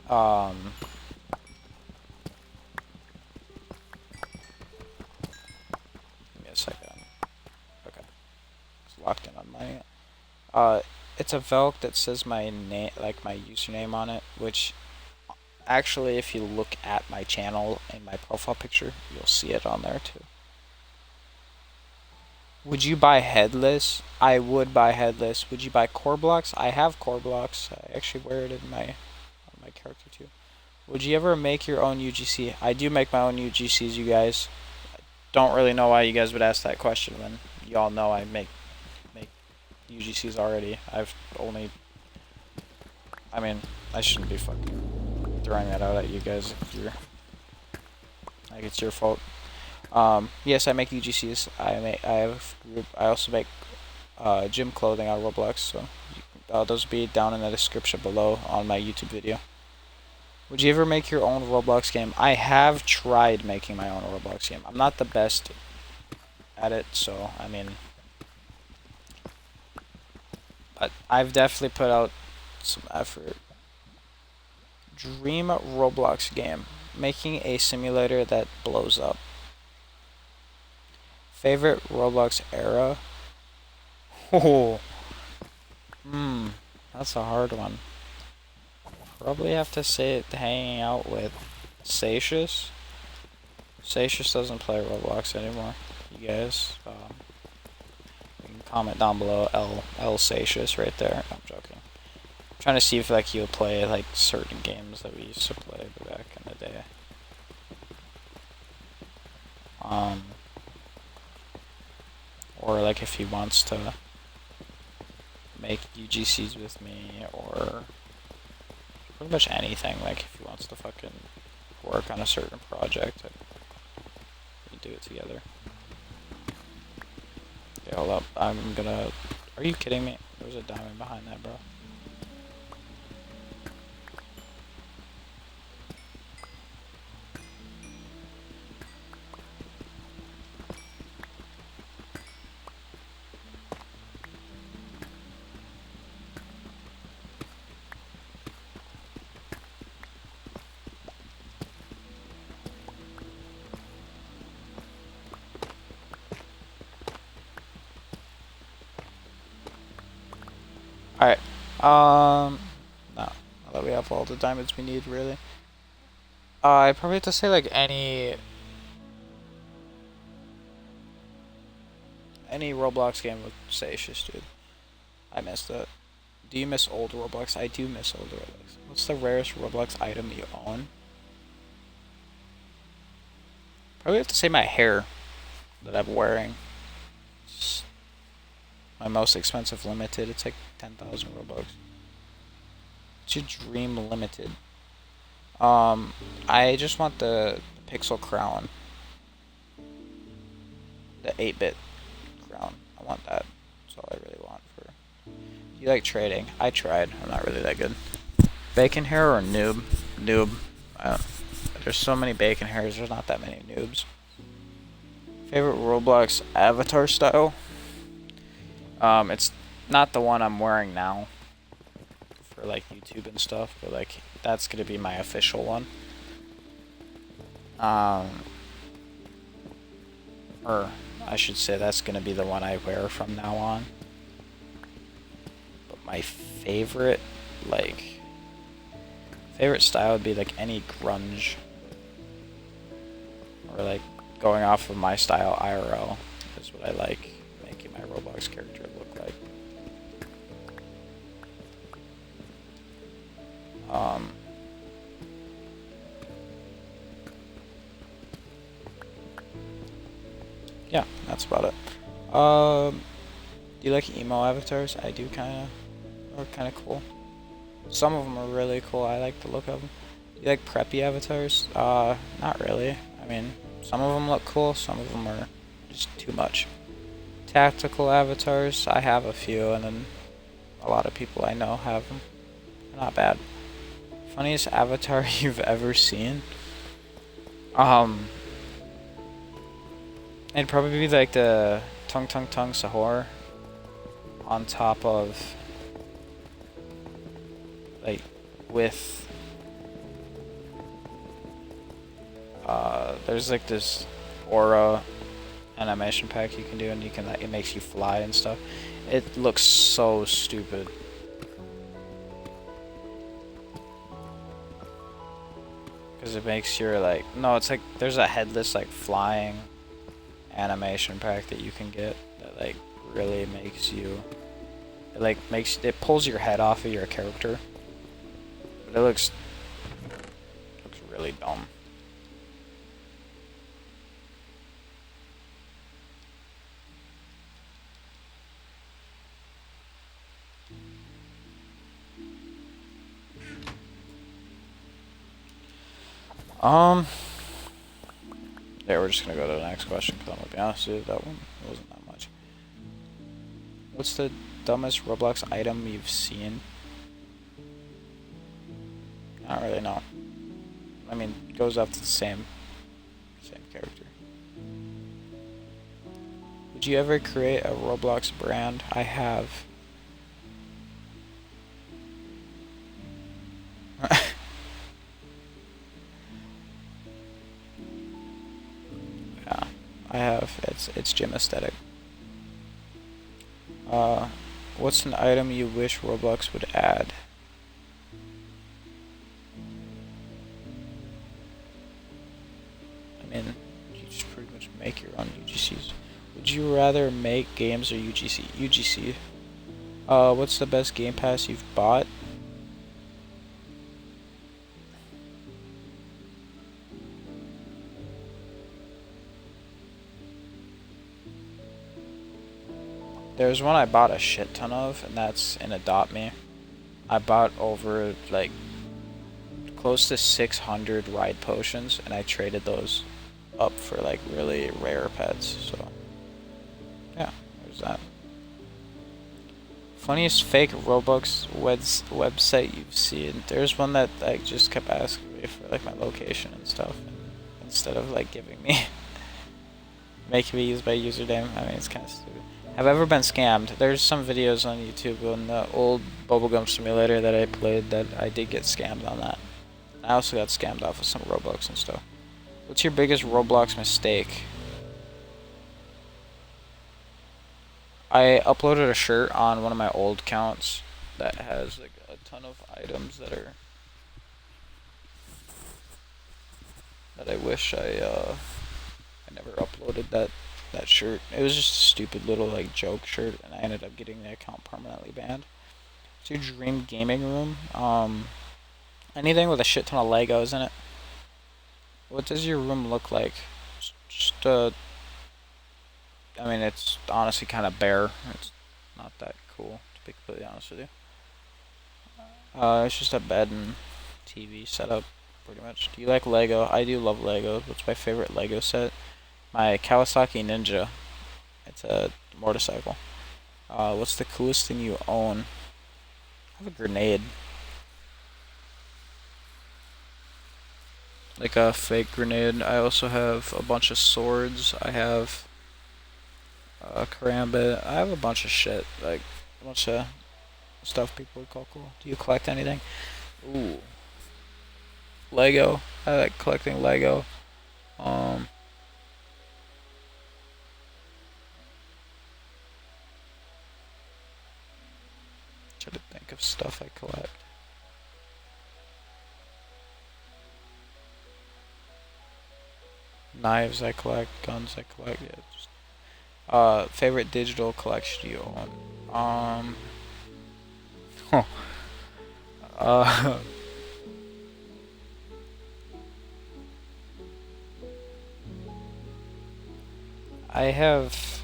give me a second. Okay, it's locked in on my. It's a Velk that says my name, like my username on it, which actually, if you look at my channel and my profile picture, you'll see it on there too. Would you buy headless? I would buy headless. Would you buy core blocks? I have core blocks. I actually wear it in my character too. Would you ever make your own UGC? I do make my own UGCs, you guys. Don't really know why you guys would ask that question when y'all know I make UGCs already. I mean, I shouldn't be fucking throwing that out at you guys if you're like it's your fault. Yes, I make UGCs. I also make gym clothing on Roblox, so those will be down in the description below on my YouTube video. Would you ever make your own Roblox game? I have tried making my own Roblox game. I'm not the best at it, so I mean, but I've definitely put out some effort. Dream Roblox game. Making a simulator that blows up. Favorite Roblox era? Oh. That's a hard one. Probably have to say it hanging out with Satius. Satius doesn't play Roblox anymore. You guys, you can comment down below L Satius right there. I'm joking. I'm trying to see if like he'll play like certain games that we used to play back in the day. Um, or like if he wants to make UGCs with me, or pretty much anything. Like if he wants to fucking work on a certain project, we do it together. Okay, hold up. I'm gonna. Are you kidding me? There's a diamond behind that, bro. Alright. No. Now that we have all the diamonds we need, really. I probably have to say like any Roblox game with Satius, dude. I missed it. Do you miss old Roblox? I do miss old Roblox. What's the rarest Roblox item you own? Probably have to say my hair that I'm wearing. It's my most expensive limited. It's like 10,000 Robux. It's your dream limited. I just want the pixel crown. The 8-bit crown. I want that. That's all I really want for. You like trading? I tried. I'm not really that good. Bacon hair or noob? Noob. There's so many bacon hairs. There's not that many noobs. Favorite Roblox avatar style? It's not the one I'm wearing now for like YouTube and stuff, but like that's gonna be my official one. Or I should say that's gonna be the one I wear from now on. But my favorite, favorite style would be like any grunge, or like going off of my style IRL is what I like making my Roblox character look like. Yeah, that's about it. Do you like emo avatars? I do kinda. They're kinda cool. Some of them are really cool. I like the look of them. Do you like preppy avatars? Not really. I mean, some of them look cool. Some of them are just too much. Tactical avatars, I have a few, and then a lot of people I know have them. They're not bad. Funniest avatar you've ever seen? It'd probably be like the Tung Tung Tung Sahur on top of, like, with, there's like this aura animation pack you can do, and it makes you fly and stuff. It looks so stupid. Because it makes your, like, no, it's like, there's a headless, like, flying animation pack that you can get that, like, really makes you, it pulls your head off of your character. But it looks really dumb. Yeah, we're just gonna go to the next question, because I'm gonna be honest with you, that one wasn't that much. What's the dumbest Roblox item you've seen? I don't really know. I mean, it goes up to the same character. Would you ever create a Roblox brand? I have. Yeah, I have. It's gym aesthetic. What's an item you wish Roblox would add? I mean, you just pretty much make your own UGCs. Would you rather make games or UGC? UGC. What's the best Game Pass you've bought? There's one I bought a shit ton of, and that's in Adopt Me. I bought over like close to 600 ride potions, and I traded those up for like really rare pets. So yeah, there's that. Funniest fake Roblox website you've seen. There's one that like just kept asking me for like my location and stuff, and instead of like giving me making me use my username. I mean, it's kind of stupid. Have I ever been scammed? There's some videos on YouTube on the old Bubblegum Simulator that I played that I did get scammed on that. I also got scammed off of some Roblox and stuff. What's your biggest Roblox mistake? I uploaded a shirt on one of my old accounts that has like a ton of items that I wish I never uploaded that shirt. It was just a stupid little like joke shirt, and I ended up getting the account permanently banned. What's your dream gaming room? Anything with a shit ton of Legos in it. What does your room look like? Just I mean, it's honestly kind of bare. It's not that cool, to be completely honest with you. It's just a bed and TV setup, pretty much. Do you like Lego? I do love Lego. What's my favorite Lego set? My Kawasaki Ninja. It's a motorcycle. What's the coolest thing you own? I have a grenade. Like a fake grenade. I also have a bunch of swords. I have karambit. I have a bunch of shit. Like a bunch of stuff people would call cool. Do you collect anything? Ooh. Lego. I like collecting Lego. Try to think of stuff I collect. Knives I collect, guns I collect. Yeah, just, favorite digital collection you own? Huh. I have.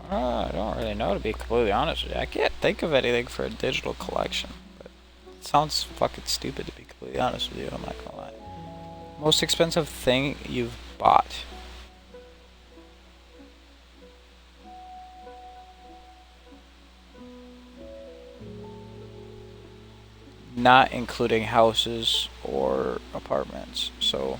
I don't really know, to be completely honest with you. I can't think of anything for a digital collection, but it sounds fucking stupid, to be completely honest with you. I'm not gonna lie. Most expensive thing you've bought? Not including houses or apartments. So,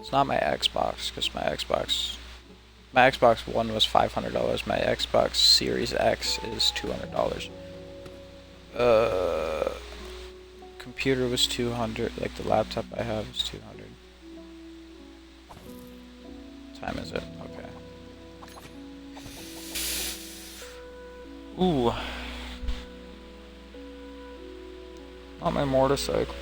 it's not my Xbox, because my Xbox One was $500. My Xbox Series X is $200. Computer was 200. Like the laptop I have is 200. What time is it? Okay. Ooh. Not my motorcycle.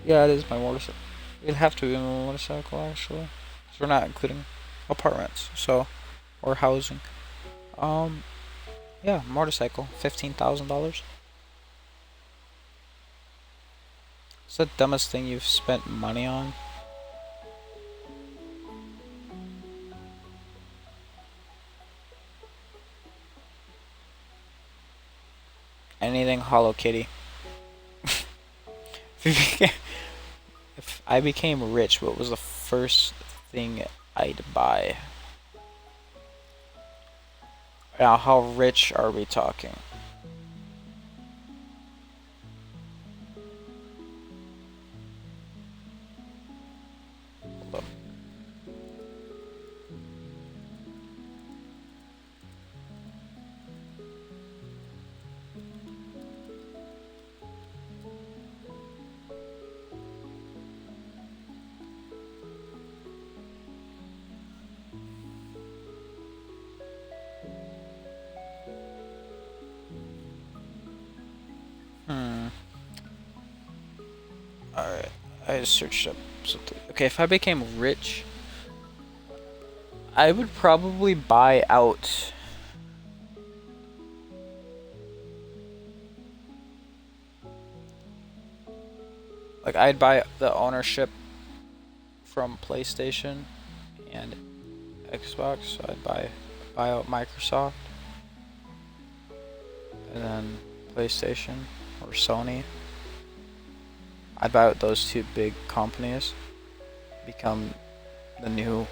Yeah, it is my motorcycle. It'd have to be my motorcycle, actually. Because we're not including apartments, so, or housing. Yeah, motorcycle. $15,000. What's the dumbest thing you've spent money on? Anything Hello Kitty. If I became rich, what was the first thing I'd buy? Now, how rich are we talking? Hold up. Alright, I just searched up something. Okay, if I became rich, I would probably buy out Like I'd buy the ownership from PlayStation and Xbox. So I'd buy out Microsoft and then PlayStation or Sony. I'd buy out those two big companies, become the new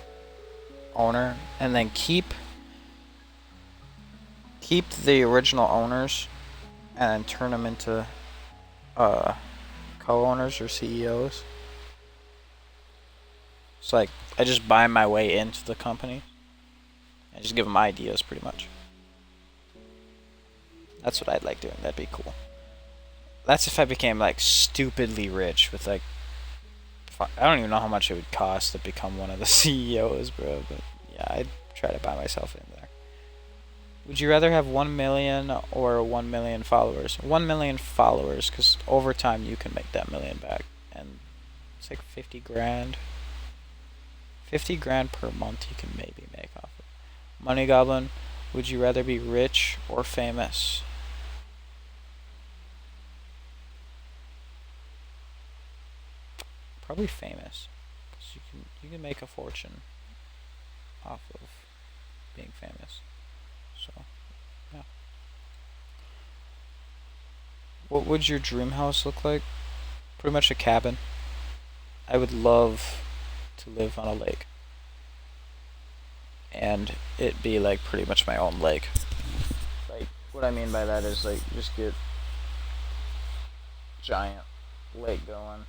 owner, and then keep the original owners and then turn them into uh, co-owners or CEOs. It's like I just buy my way into the company and just give them ideas, pretty much. That's what I'd like doing. That'd be cool. That's if I became like stupidly rich with like I don't even know how much it would cost to become one of the CEOs, bro. But yeah, I'd try to buy myself in there. Would you rather have 1 million or 1 million followers? 1 million followers, because over time you can make that million back, and it's like 50 grand. 50 grand per month you can maybe make off it. Money Goblin, would you rather be rich or famous? Probably famous, because you can make a fortune off of being famous. So, yeah. What would your dream house look like? Pretty much a cabin. I would love to live on a lake, and it be like pretty much my own lake. Like what I mean by that is like just get giant lake going.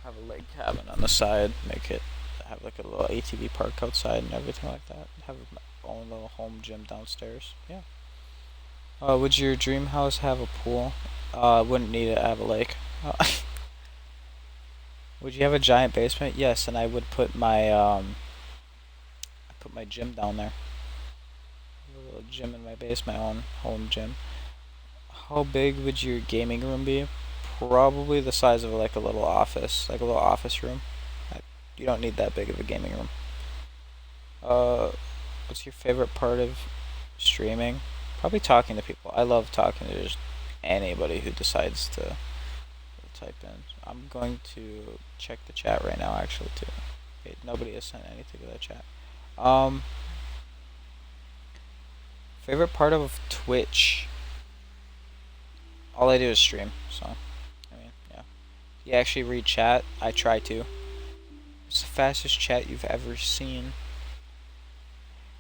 Have a lake cabin on the side. Make it have like a little ATV park outside and everything like that. Have my own little home gym downstairs. Yeah. Would your dream house have a pool? Wouldn't need it. I have a lake. Would you have a giant basement? Yes, and I would put my gym down there. A little gym in my base, my own home gym. How big would your gaming room be? Probably the size of like a little office, like a little office room. You don't need that big of a gaming room. What's your favorite part of streaming? Probably talking to people. I love talking to just anybody who decides to type in. I'm going to check the chat right now, actually, too. Okay, nobody has sent anything to the chat. Favorite part of Twitch? All I do is stream, so I mean, yeah. You actually read chat? I try to. It's the fastest chat you've ever seen.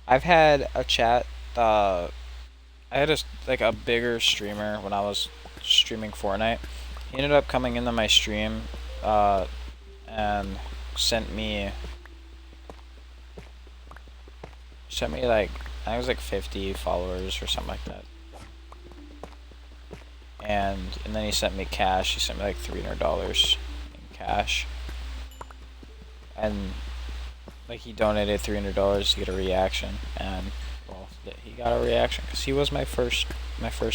I've had a chat. I had a bigger streamer when I was streaming Fortnite. He ended up coming into my stream, and sent me like I think it was like 50 followers or something like that. And then he sent me cash. He sent me like $300 in cash. And like he donated $300 to get a reaction, and well, he got a reaction because he was my first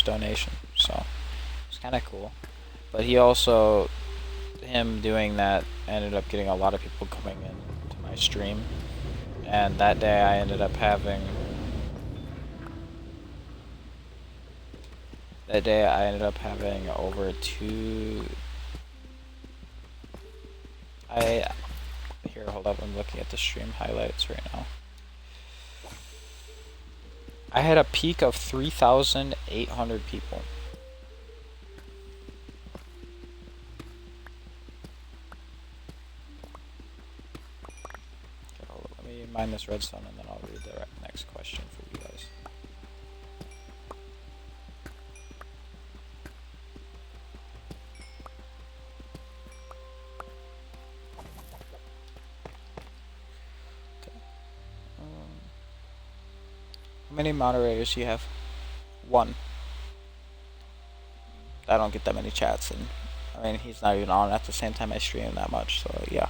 donation. So it's kind of cool. But he also, him doing that ended up getting a lot of people coming in to my stream, and that day I ended up having over here, hold up, I'm looking at the stream highlights right now. I had a peak of 3,800 people. Okay, hold up, let me mine this redstone and then I'll read the next question for you guys. How many moderators do you have? One. I don't get that many chats, and I mean he's not even on at the same time I stream that much, so yeah.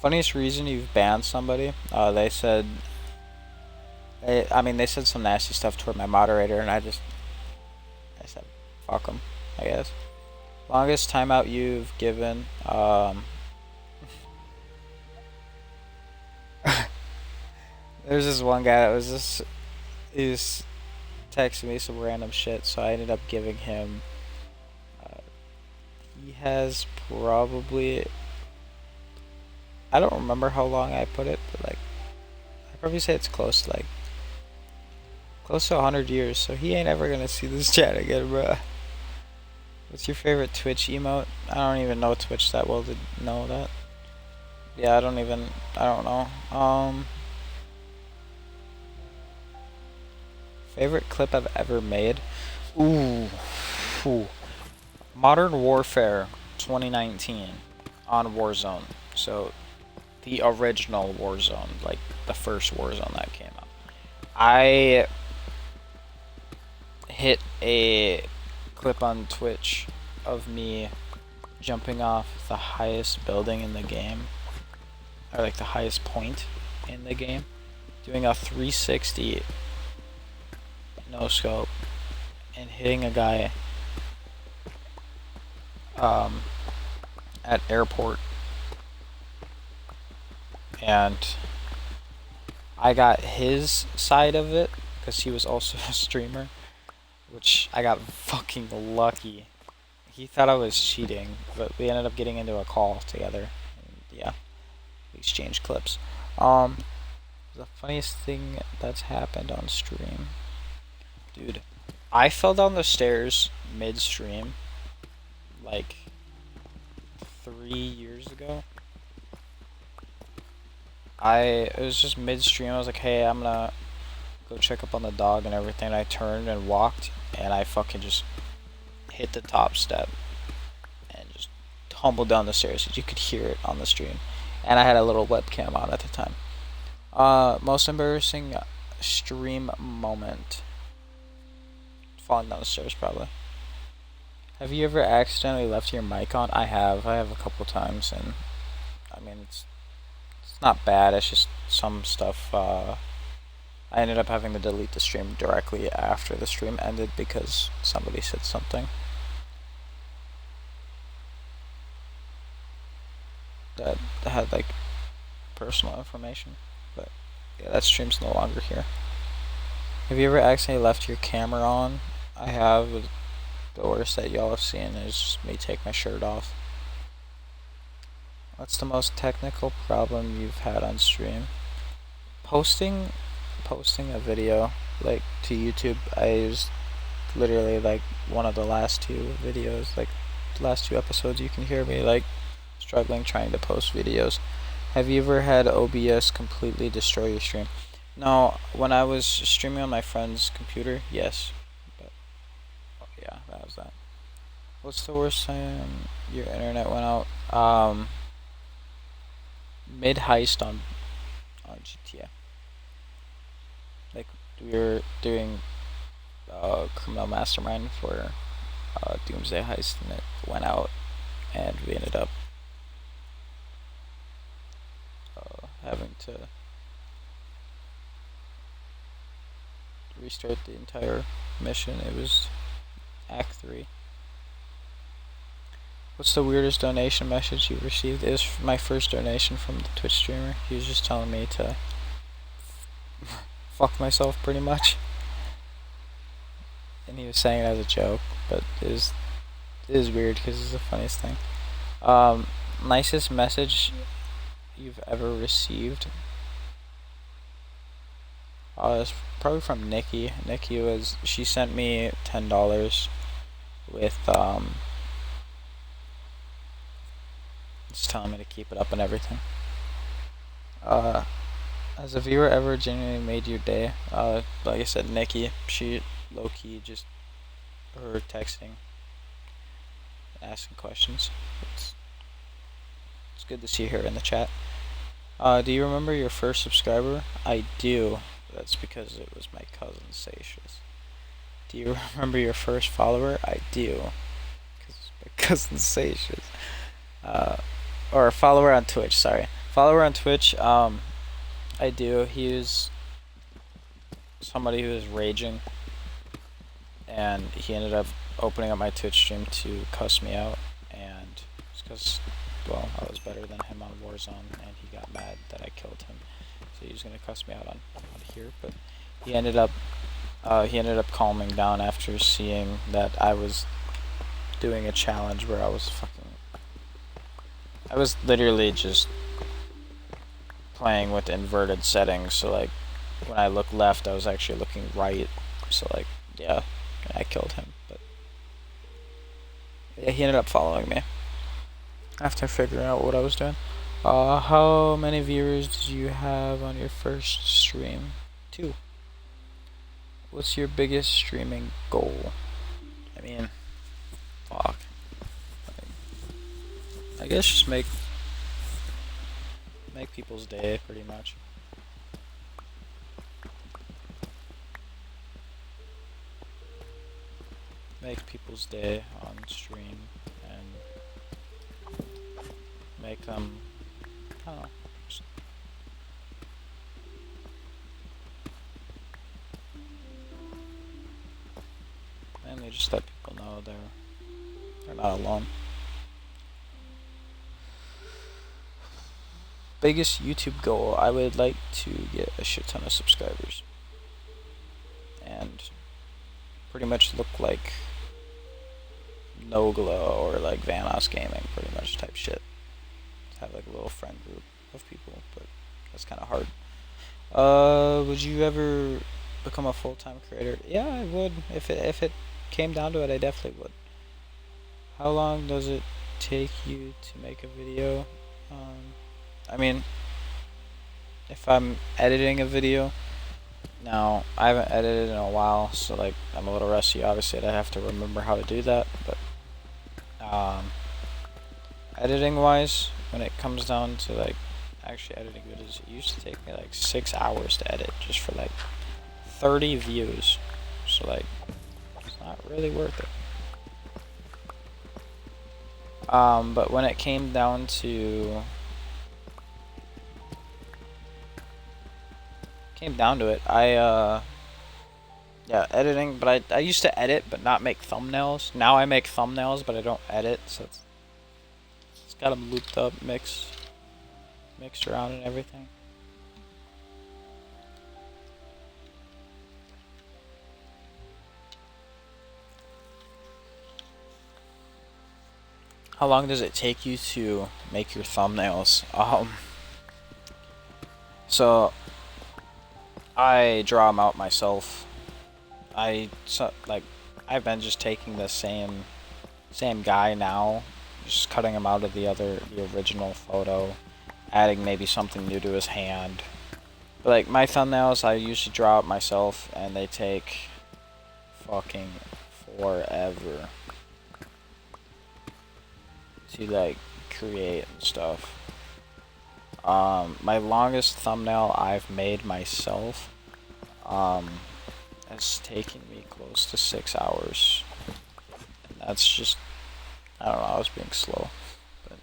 Funniest reason you've banned somebody? They said they said some nasty stuff toward my moderator, and I said fuck them, I guess. Longest timeout you've given? There's this one guy that was he was texting me some random shit, so I ended up giving him He has probably, I don't remember how long I put it, but like I'd probably say it's close to like close to 100 years. So he ain't ever gonna see this chat again, bruh. What's your favorite Twitch emote? I don't even know Twitch that well to know that. Yeah, I don't know. Favorite clip I've ever made? Ooh. Ooh. Modern Warfare 2019 on Warzone. So, the original Warzone, like the first Warzone that came out. I hit a clip on Twitch of me jumping off the highest building in the game, or like the highest point in the game, doing a 360 no scope and hitting a guy at airport, and I got his side of it because he was also a streamer, which I got fucking lucky. He thought I was cheating, but we ended up getting into a call together. And yeah, we exchanged clips. The funniest thing that's happened on stream, dude. I fell down the stairs mid-stream, like 3 years ago. It was just mid-stream. I was like, hey, I'm gonna go check up on the dog and everything. I turned and walked, and I fucking just hit the top step and just tumbled down the stairs. You could hear it on the stream, and I had a little webcam on at the time. Most embarrassing stream moment. Falling down the stairs, probably. Have you ever accidentally left your mic on? I have. I have a couple times, and I mean, it's not bad. It's just some stuff. I ended up having to delete the stream directly after the stream ended because somebody said something that had like personal information. But yeah, that stream's no longer here. Have you ever accidentally left your camera on? I have. The worst that y'all have seen is just me take my shirt off. What's the most technical problem you've had on stream? Posting a video like to YouTube. I used literally like one of the last two videos, like the last two episodes. You can hear me like struggling trying to post videos. Have you ever had OBS completely destroy your stream? No, when I was streaming on my friend's computer, yes. But yeah, that was that. What's the worst time your internet went out? Mid heist on GTA. Like we were doing criminal mastermind for Doomsday Heist, and it went out, and we ended up having to restart the entire mission. It was Act 3. What's the weirdest donation message you've received? It was my first donation from the Twitch streamer. He was just telling me to fuck myself, pretty much. And he was saying it as a joke, but it is weird because it's the funniest thing. Nicest message you've ever received? It's probably from Nikki. She sent me $10 with just telling me to keep it up and everything. Has a viewer ever genuinely made your day? Like I said, Nikki, she low-key just her texting, asking questions. It's good to see her in the chat. Do you remember your first subscriber? I do. That's because it was my cousin Satius. Do you remember your first follower? I do. Because my cousin Satius. Or a follower on Twitch, sorry. Follower on Twitch, I do. He was somebody who was raging, and he ended up opening up my Twitch stream to cuss me out, and it's because, well, I was better than him on Warzone, and he got mad that I killed him, so he was gonna cuss me out on here, but he ended up calming down after seeing that I was doing a challenge where I was literally just playing with inverted settings, so like when I look left I was actually looking right, so like yeah, I killed him, but yeah, he ended up following me after figuring out what I was doing. How many viewers did you have on your first stream? 2. What's your biggest streaming goal? I mean, fuck. I guess just make people's day, pretty much. Make people's day on stream and make them, I don't know, just mainly just let people know they're not alone. Biggest YouTube goal, I would like to get a shit ton of subscribers and pretty much look like Nogla or like Vanos Gaming, pretty much type shit. Have like a little friend group of people, but that's kind of hard. Would you ever become a full-time creator? Yeah, I would. If it came down to it, I definitely would. How long does it take you to make a video? I mean, if I'm editing a video, now I haven't edited in a while, so like I'm a little rusty. Obviously, I have to remember how to do that, but editing-wise, when it comes down to like actually editing videos, it used to take me like 6 hours to edit just for like 30 views. So like, it's not really worth it. But when it came down to it, yeah, editing, but I used to edit but not make thumbnails. Now I make thumbnails but I don't edit, so it's got them looped up, mixed around and everything. How long does it take you to make your thumbnails? So I draw them out myself. I've been just taking the same guy now, just cutting him out of the original photo, adding maybe something new to his hand. But like my thumbnails, I usually draw out myself, and they take fucking forever to like create and stuff. My longest thumbnail I've made myself has taken me close to 6 hours. And that's just, I don't know, I was being slow. But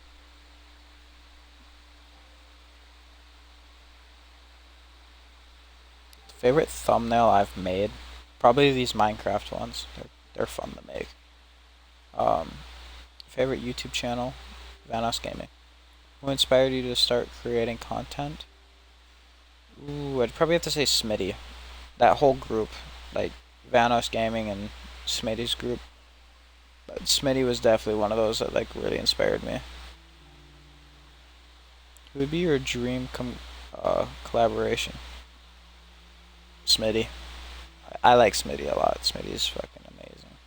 favorite thumbnail I've made, probably these Minecraft ones. They're fun to make. Favorite YouTube channel, Vanos Gaming. Who inspired you to start creating content? Ooh, I'd probably have to say Smitty. That whole group, like Vanos Gaming and Smitty's group. But Smitty was definitely one of those that like really inspired me. Who would be your dream collaboration? Smitty. I like Smitty a lot. Smitty is fucking amazing.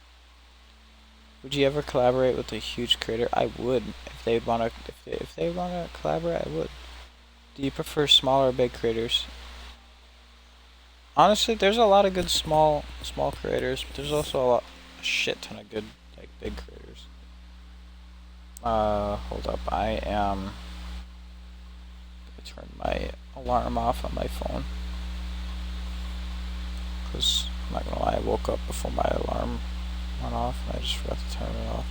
Would you ever collaborate with a huge creator? I would. If they wanna collaborate, I would. Do you prefer small or big creators? Honestly, there's a lot of good small creators, but there's also a shit ton of good like big creators. Hold up. I am gonna turn my alarm off on my phone. Cause I'm not gonna lie, I woke up before my alarm went off and I just forgot to turn it off.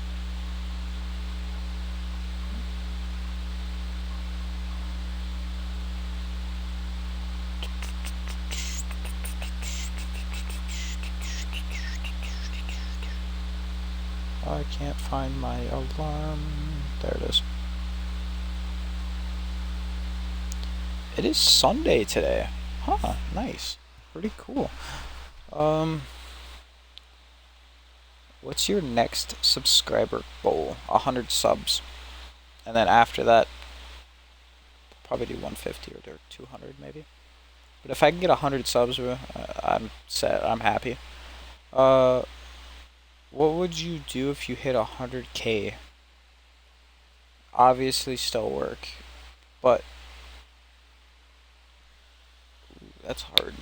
I can't find my alarm. There it is. It is Sunday today. Huh, nice. Pretty cool. What's your next subscriber goal? 100 subs. And then after that, probably do 150 or 200 maybe. But if I can get 100 subs, I'm set. I'm happy. Uh, what would you do if you hit 100K? Obviously, still work, but that's hard.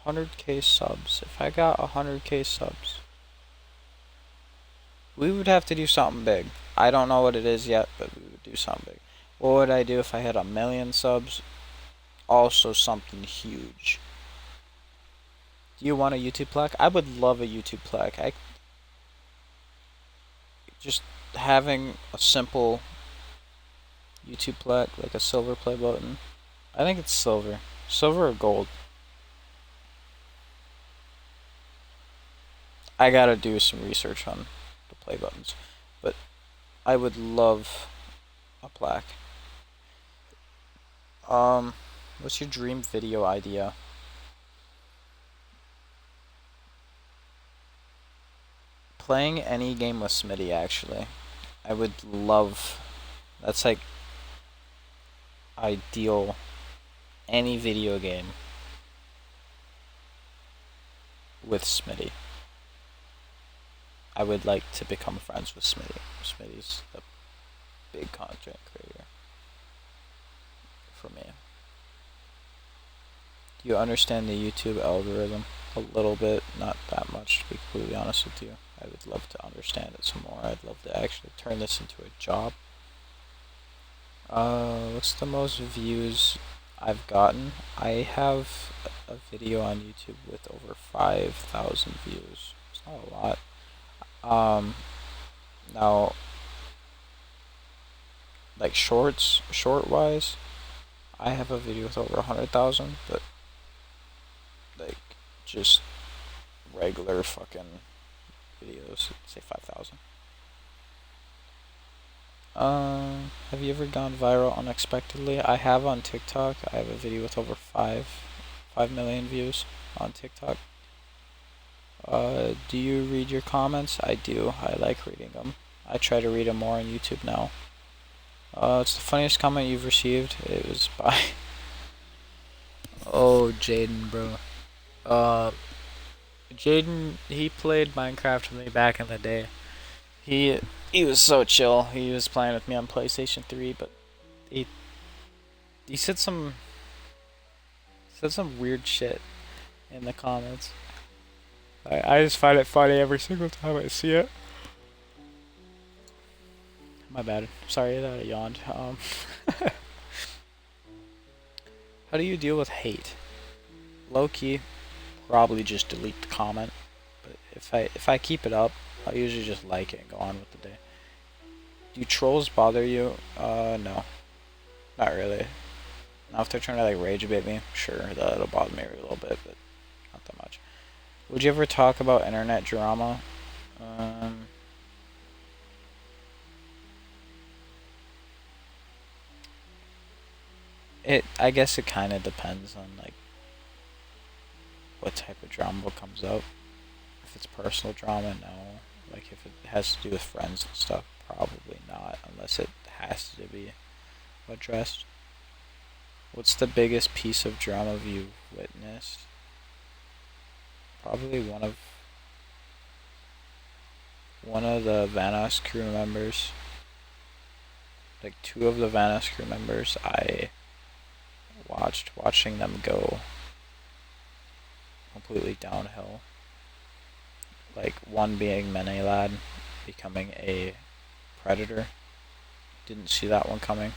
100K subs. If I got 100K subs, we would have to do something big. I don't know what it is yet, but we would do something big. What would I do if I had 1,000,000 subs? Also something huge. Do you want a YouTube plaque? I would love a YouTube plaque. Just having a simple YouTube plaque, like a silver play button. I think it's silver. Silver or gold. I gotta do some research on the play buttons. But I would love a plaque. What's your dream video idea? Playing any game with Smitty, actually. I would love... That's like... ideal. Any video game. With Smitty. I would like to become friends with Smitty. Smitty's a big content creator. For me. Do you understand the YouTube algorithm? A little bit, not that much, to be completely honest with you. I would love to understand it some more. I'd love to actually turn this into a job. What's the most views I've gotten? I have a video on YouTube with over 5,000 views. It's not a lot. Now, like short-wise, I have a video with over 100,000, but like just regular fucking videos, say 5,000. Have you ever gone viral unexpectedly? I have on TikTok. I have a video with over 5 million views on TikTok. Do you read your comments? I do. I like reading them. I try to read them more on YouTube now. It's the funniest comment you've received. It was by... Oh, Jaden, bro. Jaden, he played Minecraft with me back in the day. He was so chill. He was playing with me on PlayStation 3, but he said some weird shit in the comments. I just find it funny every single time I see it. My bad. Sorry that I yawned. How do you deal with hate? Low key, probably just delete the comment. But if I keep it up, I'll usually just like it and go on with the day. Do trolls bother you? No. Not really. Now if they're trying to like rage bait me, sure, that'll bother me a little bit, but not that much. Would you ever talk about internet drama? I guess it kind of depends on like what type of drama comes up. If it's personal drama, no. Like if it has to do with friends and stuff, probably not, unless it has to be addressed. What's the biggest piece of drama you've witnessed? Probably one of the Vanos crew members. Like 2 of the Vanos crew members, I watching them go completely downhill. Like one being Menelad becoming a predator. Didn't see that one coming.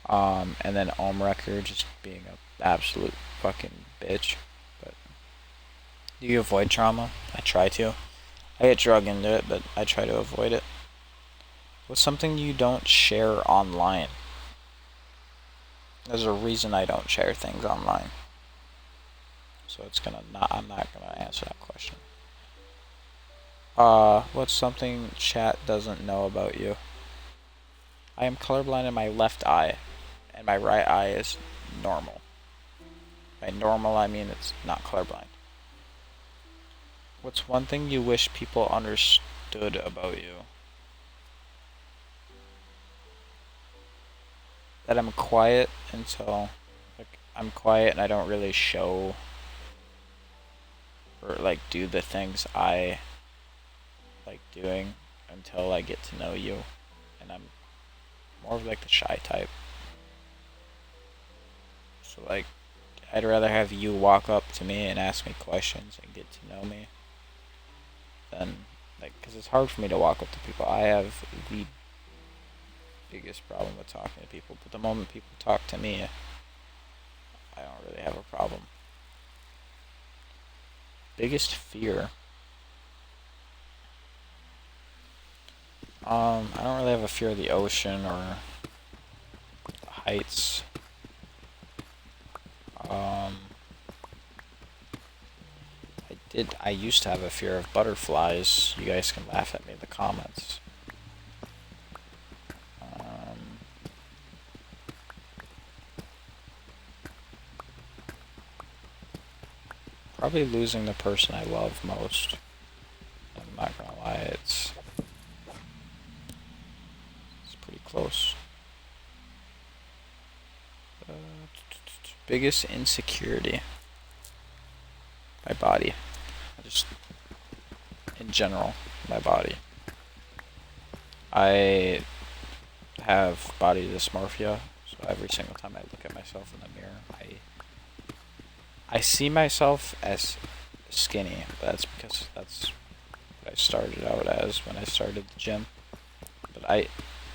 And then Omrecker just being an absolute fucking bitch. But do you avoid trauma? I try to. I get drug into it, but I try to avoid it. What's something you don't share online? There's a reason I don't share things online. So I'm not gonna answer that question. What's something chat doesn't know about you? I am colorblind in my left eye, and my right eye is normal. By normal, I mean it's not colorblind. What's one thing you wish people understood about you? That I'm quiet until, like, I'm quiet and I don't really show or like do the things I like doing until I get to know you. And I'm more of like the shy type. So like, I'd rather have you walk up to me and ask me questions and get to know me than like, because it's hard for me to walk up to people. I have the biggest problem with talking to people, but the moment people talk to me, I don't really have a problem. Biggest fear. I don't really have a fear of the ocean or heights. I used to have a fear of butterflies. You guys can laugh at me in the comments. Probably losing the person I love most. I'm not gonna lie, it's pretty close. Biggest insecurity. My body. Just in general, my body. I have body dysmorphia, so every single time I look at myself in the mirror, I see myself as skinny. But that's because that's what I started out as when I started the gym. But I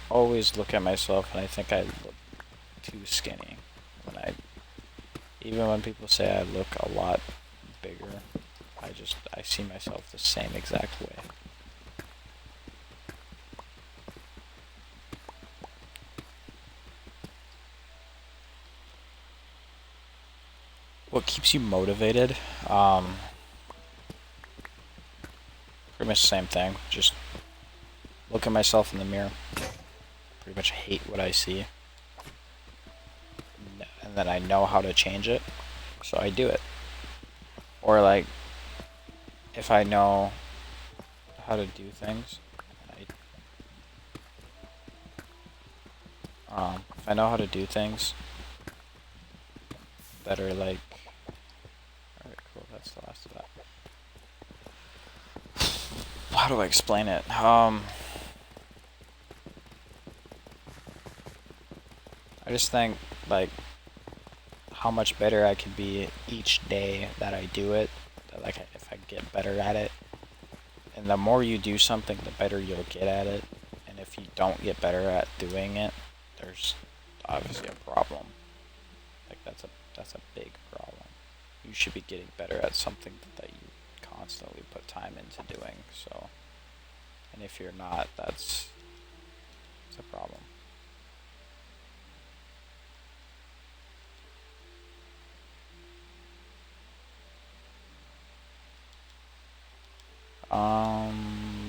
always look at myself and I think I look too skinny. Even when people say I look a lot bigger, I see myself the same exact way. What keeps you motivated? Pretty much the same thing. Just look at myself in the mirror. Pretty much hate what I see. And then I know how to change it, so I do it. Or like, if I know how to do things, if I know how to do things that are like, alright, cool, that's the last of that. How do I explain it? I just think, like, how much better I could be each day that I do it. Like, if I get better at it. And the more you do something, the better you'll get at it. And if you don't get better at doing it, there's obviously a problem. Like, that's a big problem. You should be getting better at something that you constantly put time into doing. So, and if you're not, it's a problem.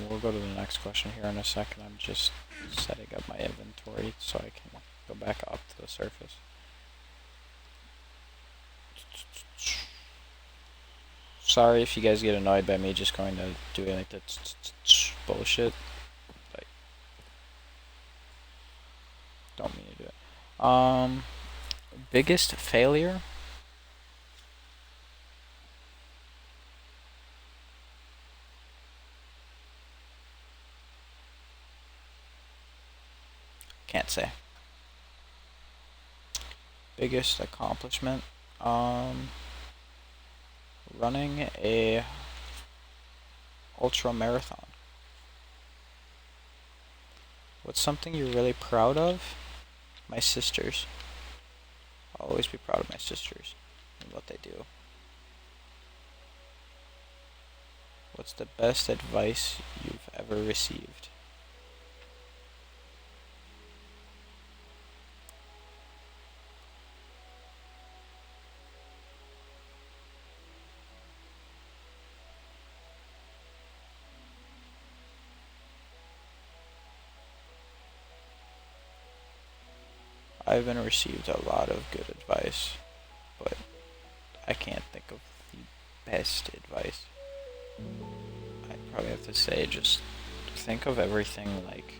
We'll go to the next question here in a second. I'm just setting up my inventory so I can go back up to the surface. Sorry if you guys get annoyed by me just going to doing like that bullshit. Like, don't mean to do it. Biggest failure? Can't say. Biggest accomplishment? Running a ultra marathon. What's something you're really proud of? My sisters. I'll always be proud of my sisters and what they do. What's the best advice you've ever received? I've been received a lot of good advice, but I can't think of the best advice. I'd probably have to say just think of everything like,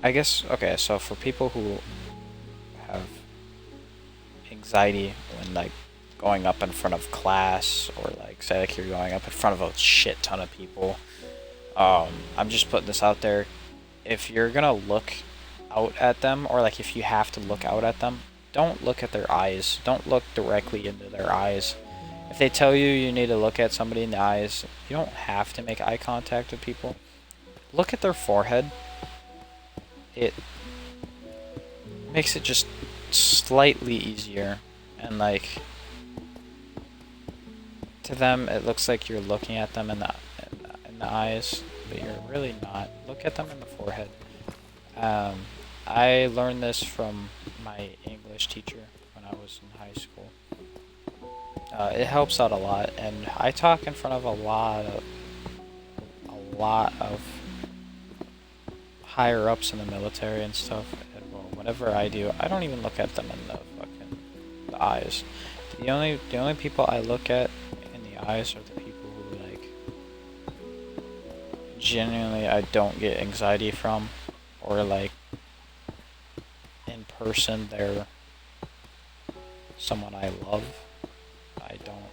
I guess, okay, so for people who have anxiety when like going up in front of class, or like say like you're going up in front of a shit ton of people, I'm just putting this out there. If you're gonna look out at them, or like if you have to look out at them, don't look at their eyes. Don't look directly into their eyes. If they tell you you need to look at somebody in the eyes, you don't have to make eye contact with people. Look at their forehead. It makes it just slightly easier, and like to them it looks like you're looking at them in the eyes, but you're really not. Look at them in the forehead. I learned this from my English teacher when I was in high school. It helps out a lot, and I talk in front of a lot of higher ups in the military and stuff. And well, whenever I do, I don't even look at them in the eyes. The only people I look at in the eyes are the people who like genuinely I don't get anxiety from, or like in person they're someone I love. I don't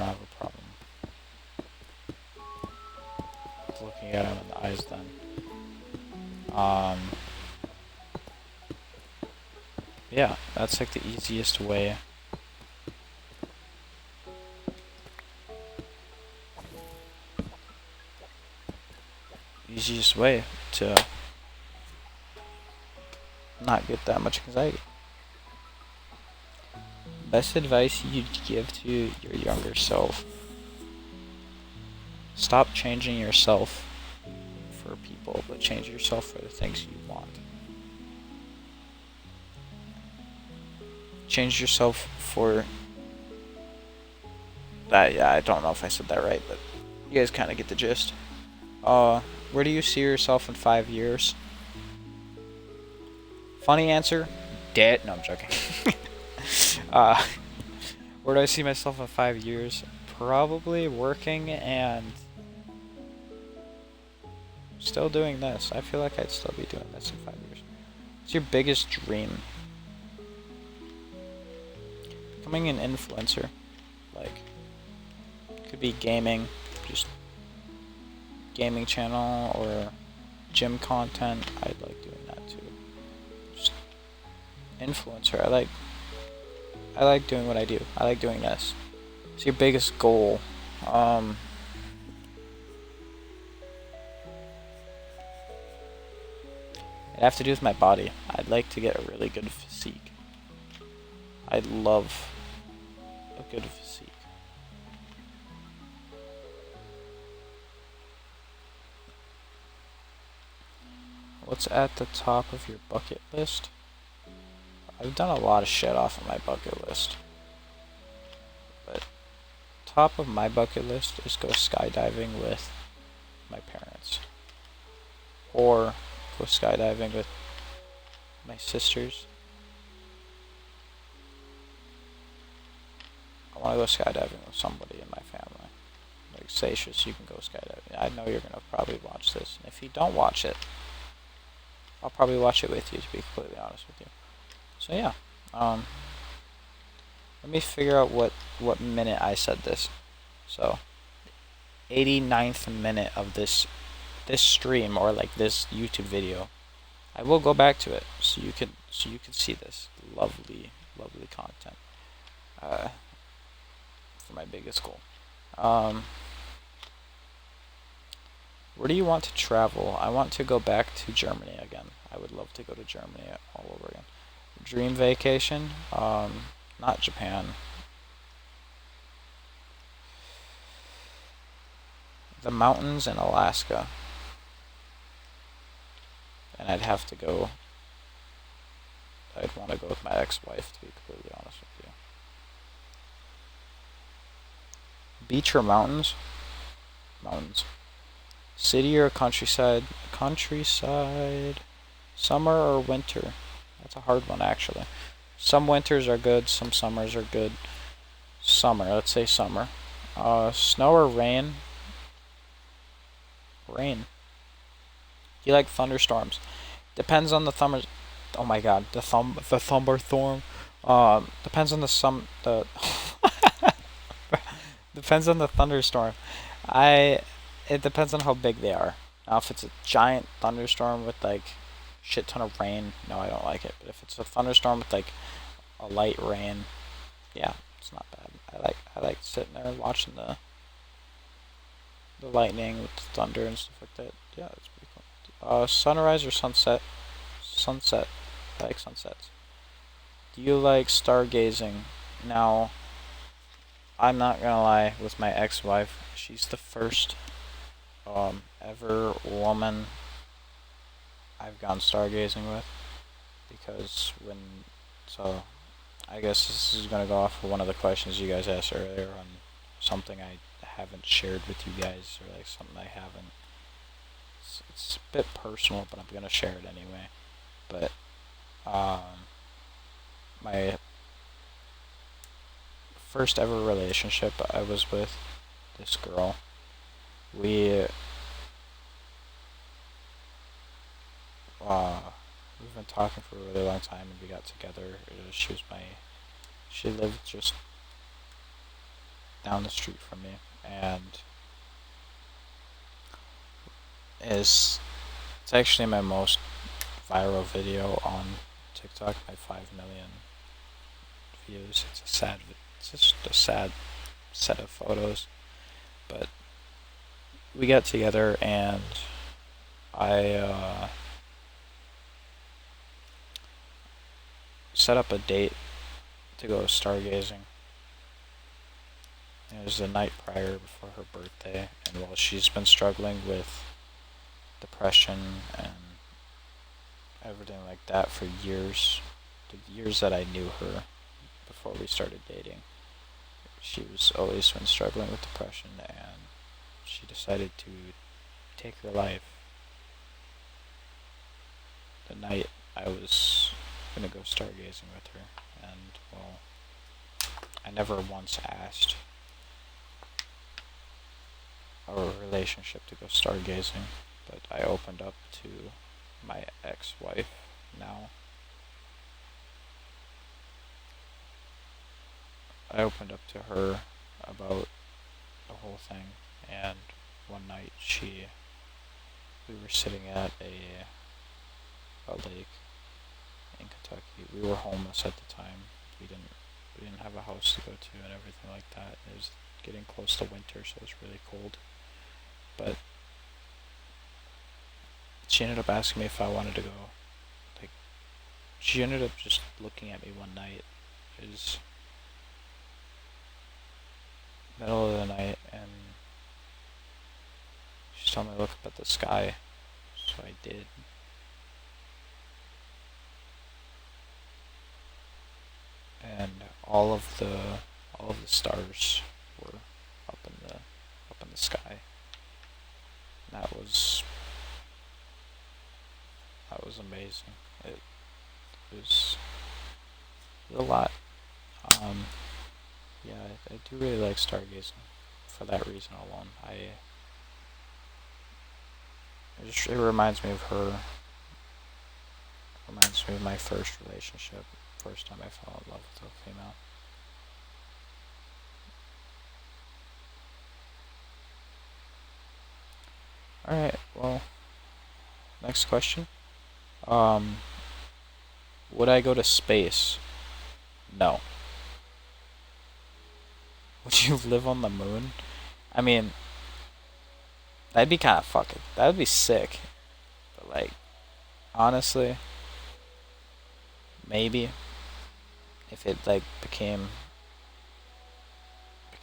have a problem with looking at them in the eyes then. Yeah, that's like the easiest way. Easiest way to not get that much anxiety. Best advice you'd give to your younger self. Stop changing yourself for people, but change yourself for the things you want. Change yourself for that. Yeah, I don't know if I said that right, but you guys kind of get the gist. Where do you see yourself in 5 years? Funny answer, dead. No, I'm joking. Where do I see myself in 5 years? Probably working and still doing this. I feel like I'd still be doing this in 5 years. What's your biggest dream? Becoming an influencer. Like, could be gaming, just gaming channel, or gym content. I like doing that too. Just influencer. I like doing what I do. I like doing this. What's your biggest goal? It'd have to do with my body. I'd like to get a really good physique. I'd love a good physique. What's at the top of your bucket list? I've done a lot of shit off of my bucket list. But top of my bucket list is go skydiving with my parents. Or go skydiving with my sisters. I want to go skydiving with somebody in my family. Like, Satius, you can go skydiving. I know you're going to probably watch this. And if you don't watch it, I'll probably watch it with you, to be completely honest with you. So yeah, let me figure out what minute I said this. So, 89th minute of this stream, or like this YouTube video. I will go back to it so you can see this lovely content. For my biggest goal. Where do you want to travel? I want to go back to Germany again. I would love to go to Germany all over again. Dream vacation? Not Japan. The mountains in Alaska. And I'd have to go. I'd want to go with my ex-wife, to be completely honest with you. Beach or mountains? Mountains. City or countryside? Countryside. Summer or winter? That's a hard one, actually. Some winters are good, some summers are good. Summer, let's say summer. Snow or rain? Rain. Do you like thunderstorms? Depends on the thumber. Oh my god, the thunderstorm. Depends on the depends on the thunderstorm. I it depends on how big they are. Now, if it's a giant thunderstorm with like shit ton of rain, no, I don't like it. But if it's a thunderstorm with like a light rain, yeah, it's not bad. I like sitting there watching the lightning with the thunder and stuff like that. Yeah, it's pretty cool. Sunrise or sunset? Sunset. I like sunsets. Do you like stargazing? Now, I'm not gonna lie, with my ex-wife, she's the first ever woman I've gone stargazing with, because so I guess this is gonna go off of one of the questions you guys asked earlier on something I haven't shared with you guys, or like something I haven't. It's a bit personal, but I'm gonna share it anyway. But my first ever relationship, I was with this girl. We we've been talking for a really long time, and we got together. She lived just down the street from me, and is it's actually my most viral video on TikTok. My 5 million views. It's just a sad set of photos. But we got together, and I set up a date to go stargazing. It was the night prior before her birthday, and while she's been struggling with depression and everything like that for years, the years that I knew her before we started dating, she was always been struggling with depression, and she decided to take her life the night I was gonna go stargazing with her. And well, I never once asked our relationship to go stargazing, but I opened up to my ex-wife now. I opened up to her about the whole thing, and one night we were sitting at a lake in Kentucky. We were homeless at the time. We didn't have a house to go to and everything like that. It was getting close to winter, so it was really cold. But she ended up asking me if I wanted to go. Like, she ended up just looking at me one night. It was middle of the night, and she told me to look up at the sky. So I did. And all of the stars were up in the sky. And that was amazing. It was a lot. Yeah, I do really like stargazing for that reason alone. It reminds me of her. It reminds me of my first relationship. First time I fell in love with a female. Alright, well, next question. Would I go to space? No. Would you live on the moon? I mean, that'd be kind of fucking. That would be sick. But like, honestly, maybe if it like became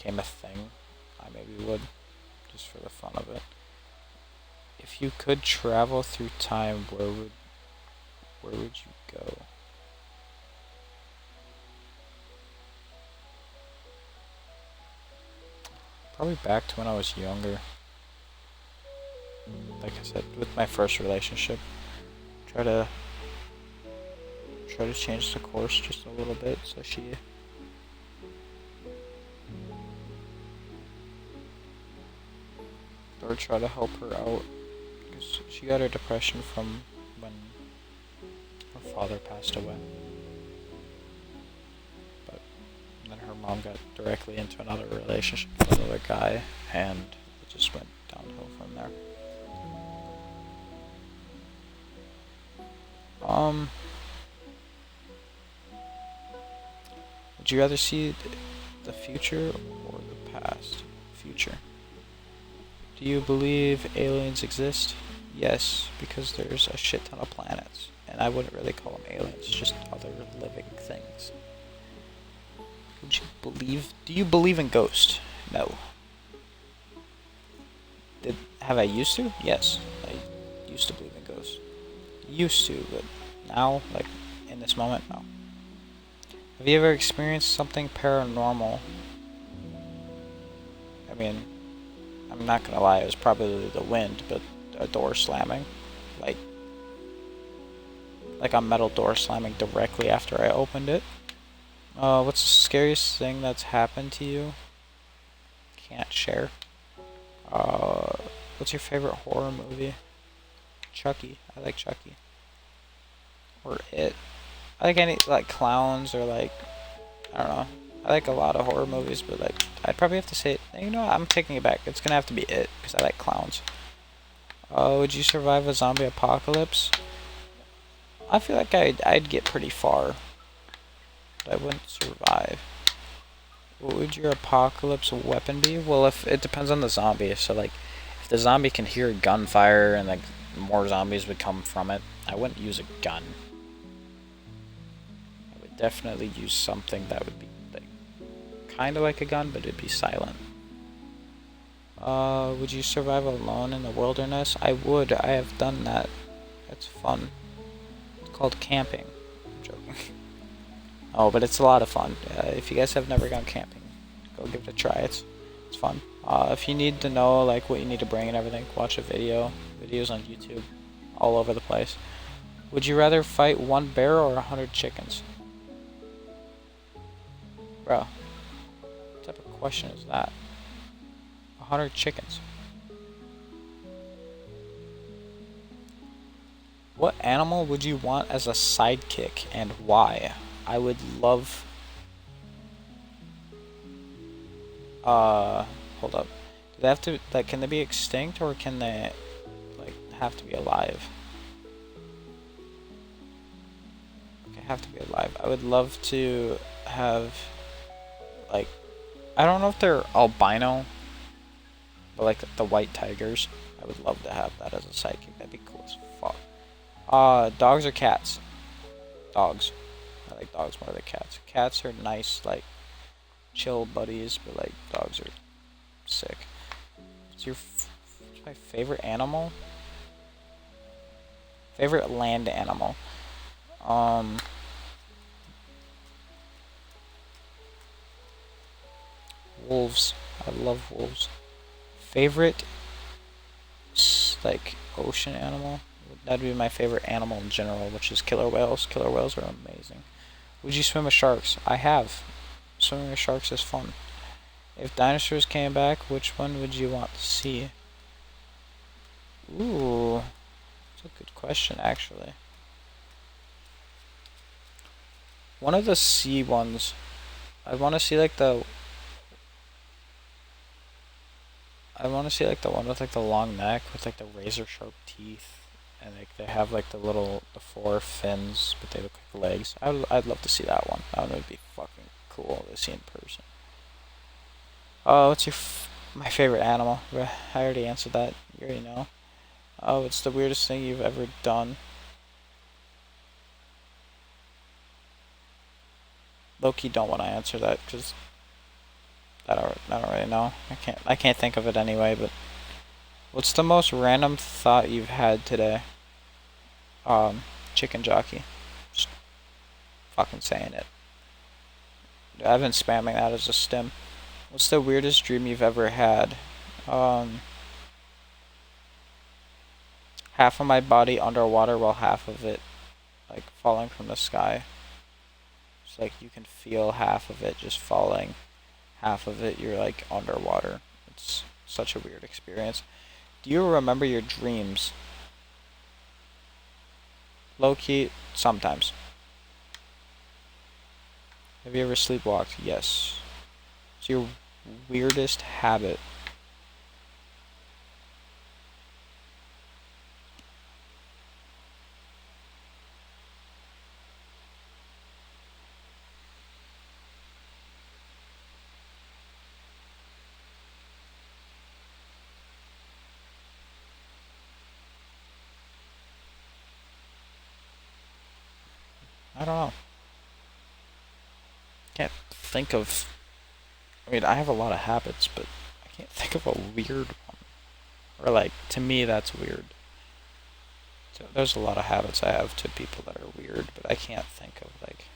a thing, I maybe would, just for the fun of it. If you could travel through time, where would you go? Probably back to when I was younger. Like I said, with my first relationship, try try to change the course just a little bit so she or try to help her out because she got her depression from when her father passed away. But then her mom got directly into another relationship with another guy, and it just went downhill from there. Would you rather see the future or the past? Future. Do you believe aliens exist? Yes, because there's a shit ton of planets. And I wouldn't really call them aliens, just other living things. Would you believe? Do you believe in ghosts? No. Have I used to? Yes. I used to believe in ghosts. Used to, but now, like, in this moment, no. Have you ever experienced something paranormal? I mean, I'm not gonna lie, it was probably the wind, but a door slamming. Like a metal door slamming directly after I opened it. What's the scariest thing that's happened to you? Can't share. What's your favorite horror movie? Chucky. I like Chucky. Or It. I like any, like, clowns or, like, I don't know. I like a lot of horror movies, but, like, I'd probably have to say, you know what, I'm taking it back. It's gonna have to be It, because I like clowns. Would you survive a zombie apocalypse? I feel like I'd get pretty far, but I wouldn't survive. What would your apocalypse weapon be? Well, if it depends on the zombie. So, like, if the zombie can hear gunfire and, like, more zombies would come from it, I wouldn't use a gun. I would definitely use something that would be, like, kind of like a gun, but it'd be silent. Would you survive alone in the wilderness? I would. I have done that. It's fun. It's called camping. I'm joking. Oh, but it's a lot of fun. If you guys have never gone camping, go give it a try. It's fun. If you need to know, like, what you need to bring and everything, watch a video. Videos on YouTube all over the place. Would you rather fight one bear or 100 chickens? Bro, what type of question is that? 100 chickens. What animal would you want as a sidekick and why? I would love... hold up. Do they have to, like, can they be extinct or can they, like, have to be alive? Okay, have to be alive. I would love to have, like, I don't know if they're albino, but, like, the white tigers. I would love to have that as a sidekick. That'd be cool as fuck. Dogs or cats? Dogs. I like dogs more than cats. Cats are nice, like, chill buddies, but, like, dogs are sick. What's my favorite animal? Favorite land animal? Wolves. I love wolves. Favorite, like, ocean animal? That'd be my favorite animal in general, which is killer whales. Killer whales are amazing. Would you swim with sharks? I have. Swimming with sharks is fun. If dinosaurs came back, which one would you want to see? Ooh, that's a good question, actually. One of the sea ones. I want to see, like, the... I want to see, like, the one with, like, the long neck with, like, the razor sharp teeth. And, like, they have, like, the four fins, but they look like legs. I'd love to see that one. That one would be fucking cool to see in person. What's my favorite animal? I already answered that. You already know. What's the weirdest thing you've ever done? Low-key don't want to answer that, because I don't really know. I can't think of it anyway, but... What's the most random thought you've had today? Chicken jockey. Just fucking saying it. I've been spamming that as a stim. What's the weirdest dream you've ever had? Half of my body underwater while half of it like falling from the sky. It's like you can feel half of it just falling, half of it you're like underwater. It's such a weird experience. Do you remember your dreams? Low key, sometimes. Have you ever sleepwalked? Yes. What's your weirdest habit? I don't know. Can't think of. I mean, I have a lot of habits, but I can't think of a weird one. Or like, to me, that's weird. So there's a lot of habits I have to people that are weird, but I can't think of like.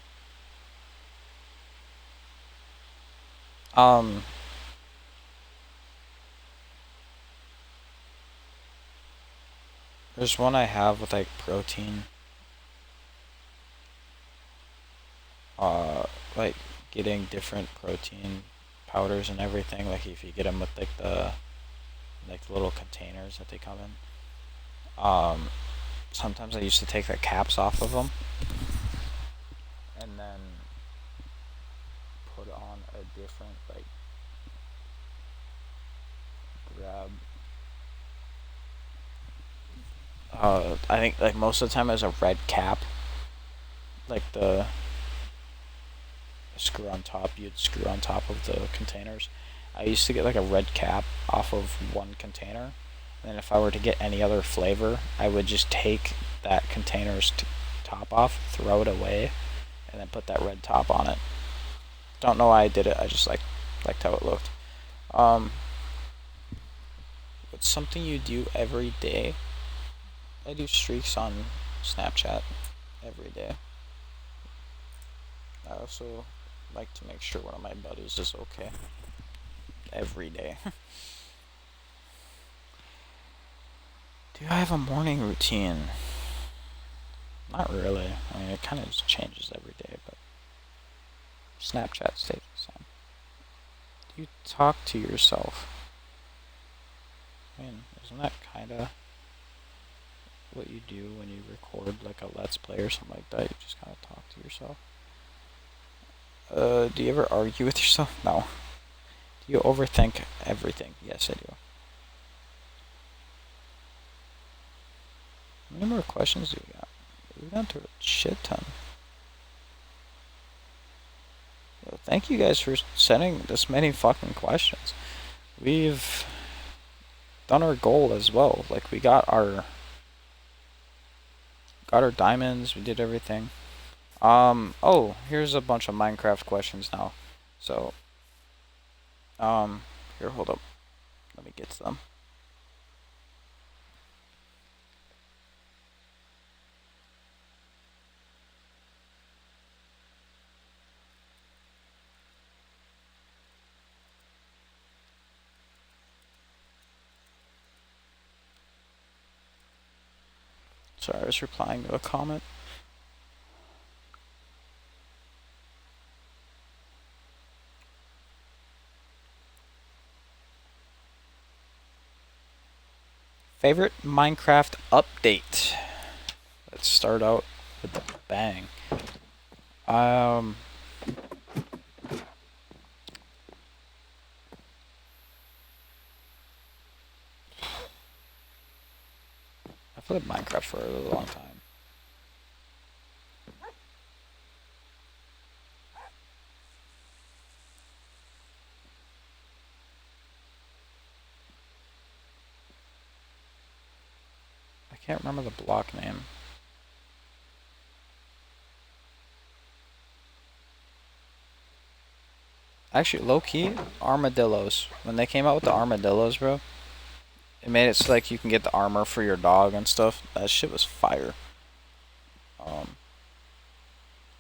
Um, there's one I have with like protein. Uh, like getting different protein powders and everything. Like if you get them with like the little containers that they come in. Sometimes I used to take the caps off of them and then put on a different like grab. I think like most of the time it was a red cap, like the screw on top. You'd screw on top of the containers. I used to get like a red cap off of one container, and then if I were to get any other flavor, I would just take that container's top off, throw it away, and then put that red top on it. Don't know why I did it. I just liked how it looked. Um, what's something you do every day? I do streaks on Snapchat every day. I also like to make sure one of my buddies is okay every day. Do I have a morning routine? Not really. I mean, it kind of just changes every day, but Snapchat stays the same. Do you talk to yourself? I mean, isn't that kind of what you do when you record like a Let's Play or something like that? You just kind of talk to yourself. Do you ever argue with yourself? No. Do you overthink everything? Yes, I do. How many more questions do we got? We've gone through a shit ton. Well, thank you guys for sending this many fucking questions. We've done our goal as well. Like we got our diamonds. We did everything. Oh, here's a bunch of Minecraft questions now. So, here, hold up. Let me get to them. Sorry, I was replying to a comment. Favorite Minecraft update? Let's start out with the bang. I played Minecraft for a really long time. I can't remember the block name. Actually, low-key, armadillos. When they came out with the armadillos, bro, it made it so like you can get the armor for your dog and stuff. That shit was fire.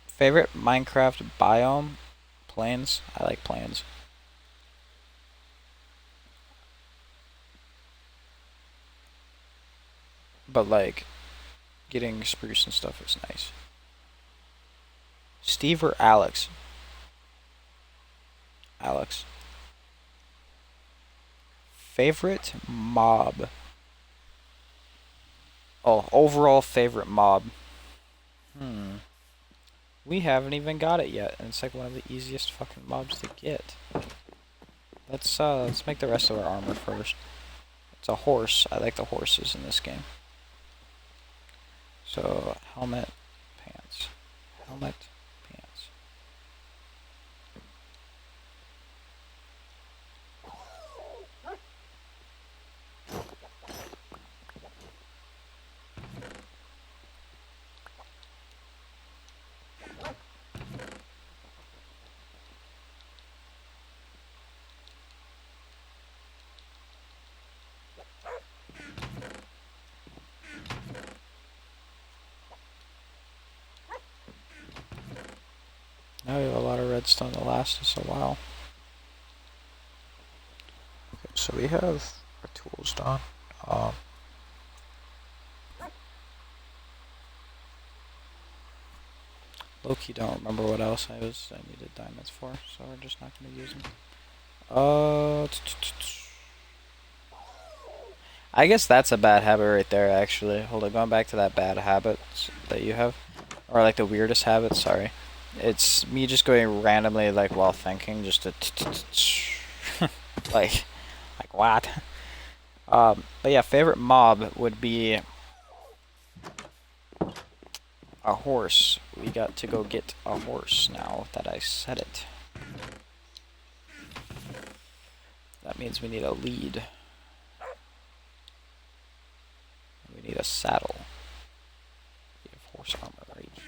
Favorite Minecraft biome? Plains. I like plains. But like, getting spruce and stuff is nice. Steve or Alex? Alex. Favorite mob? Oh, overall favorite mob. Hmm. We haven't even got it yet, and it's like one of the easiest fucking mobs to get. Let's make the rest of our armor first. It's a horse. I like the horses in this game. So, helmet, pants. Helmet, pants. Now we have a lot of redstone to last us a while. Okay, so we have our tools done. Low-key don't remember what else I needed diamonds for, so we're just not going to use them. I guess that's a bad habit right there, actually. Hold on, going back to that bad habit that you have. Or like the weirdest habit, sorry. It's me just going randomly, like, while thinking, just to like what? But yeah, favorite mob would be a horse. We got to go get a horse now that I said it. That means we need a lead. We need a saddle. We have horse armor right here.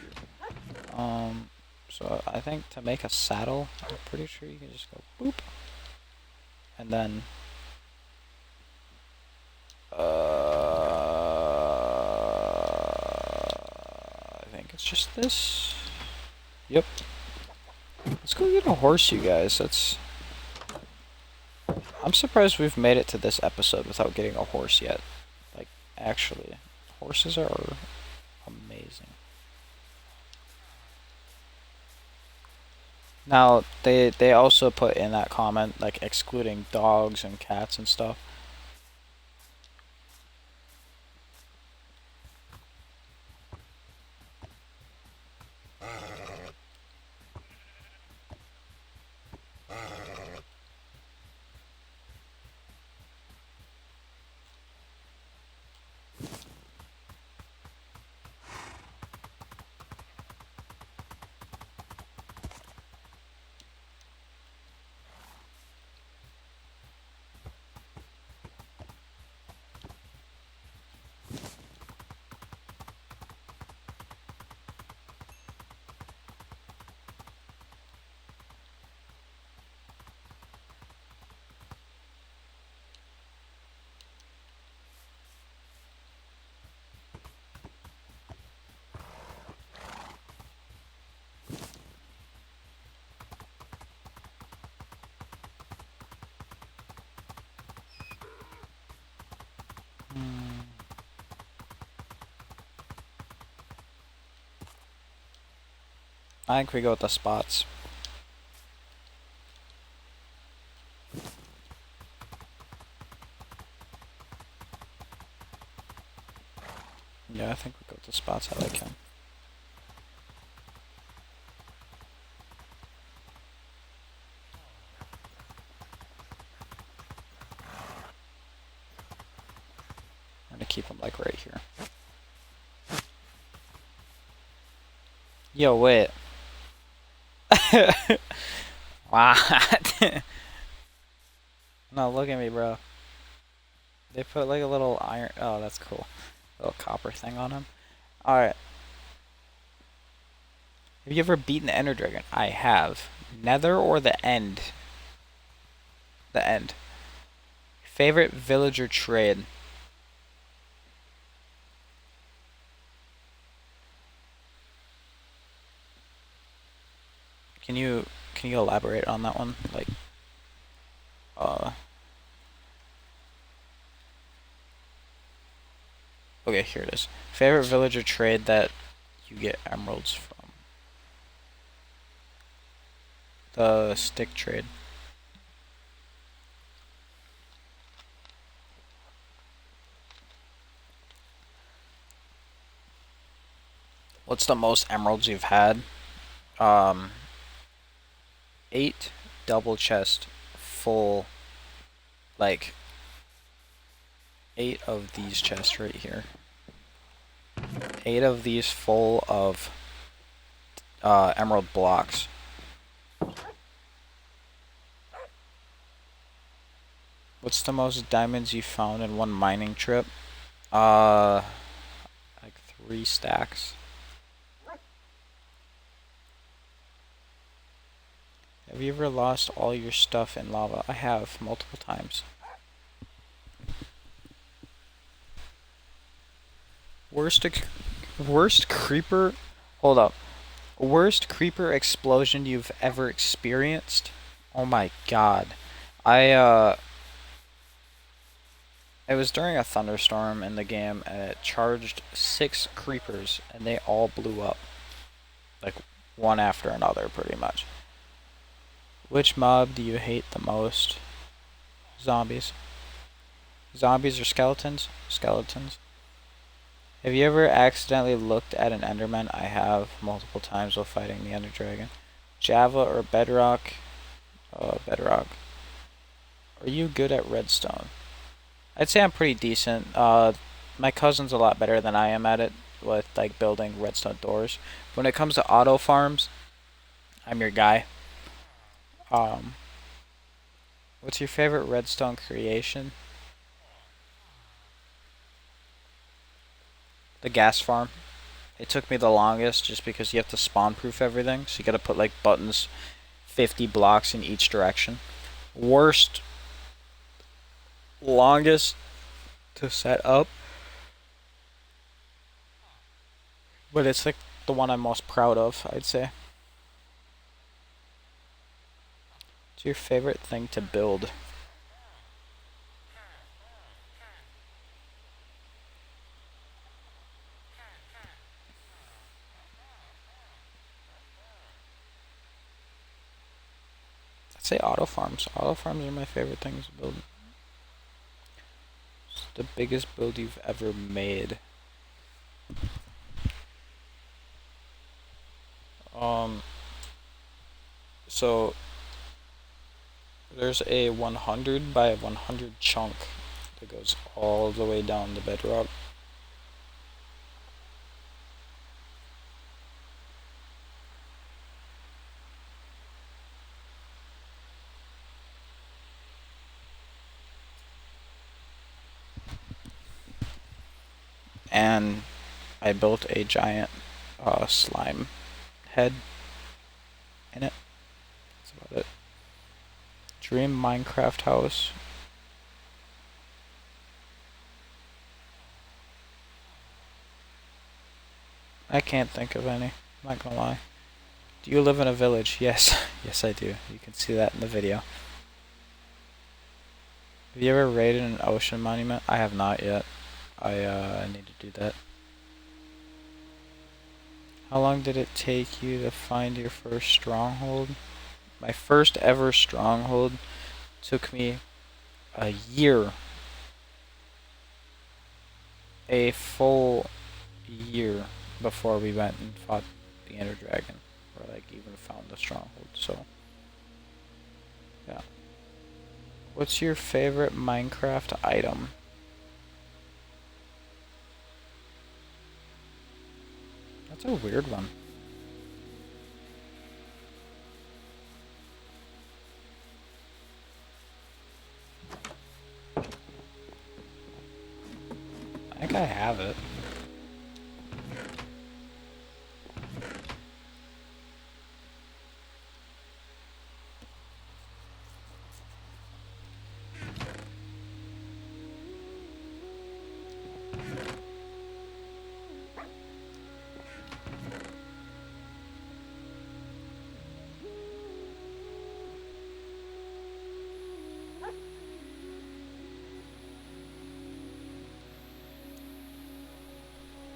So I think to make a saddle, I'm pretty sure you can just go boop. And then I think it's just this. Yep. Let's go get a horse, you guys. I'm surprised we've made it to this episode without getting a horse yet. Like, actually, horses are amazing. Now, they also put in that comment, like, excluding dogs and cats and stuff. I think we go with the spots. Yeah, I think we go with the spots. I like him. I'm gonna keep him like right here. Yo, wait. What? No, look at me, bro. They put like a little iron. Oh, that's cool. Little copper thing on him. Alright. Have you ever beaten the Ender Dragon? I have. Nether or the End? The End. Favorite villager trade? Can you elaborate on that one? Like, okay, here it is. Favorite villager trade that you get emeralds from? The stick trade. What's the most emeralds you've had? Um, 8 double chest full, like 8 of these chests right here. 8 of these full of emerald blocks. What's the most diamonds you found in one mining trip? Like 3 stacks. Have you ever lost all your stuff in lava? I have, multiple times. Worst creeper? Hold up. Worst creeper explosion you've ever experienced? Oh my god. It was during a thunderstorm in the game and it charged 6 creepers and they all blew up. Like one after another pretty much. Which mob do you hate the most? Zombies. Zombies or skeletons? Skeletons. Have you ever accidentally looked at an enderman? I have multiple times while fighting the ender dragon. Java or bedrock? Bedrock. Are you good at redstone? I'd say I'm pretty decent. My cousin's a lot better than I am at it with like building redstone doors. When it comes to auto farms, I'm your guy. What's your favorite redstone creation? The gas farm. It took me the longest just because you have to spawn proof everything. So you gotta put like buttons 50 blocks in each direction. Worst, longest to set up. But it's like the one I'm most proud of, I'd say. What's your favorite thing to build? I'd say auto farms. Auto farms are my favorite things to build. What's the biggest build you've ever made? So there's a 100 by 100 chunk that goes all the way down the bedrock. And I built a giant slime head in it. That's about it. Dream Minecraft house. I can't think of any. I'm not gonna lie. Do you live in a village? Yes. Yes, I do. You can see that in the video. Have you ever raided an ocean monument? I have not yet. I need to do that. How long did it take you to find your first stronghold? My first ever stronghold took me a year. A full year before we went and fought the Ender Dragon. Or like even found the stronghold, so yeah. What's your favorite Minecraft item? That's a weird one. I think I have it.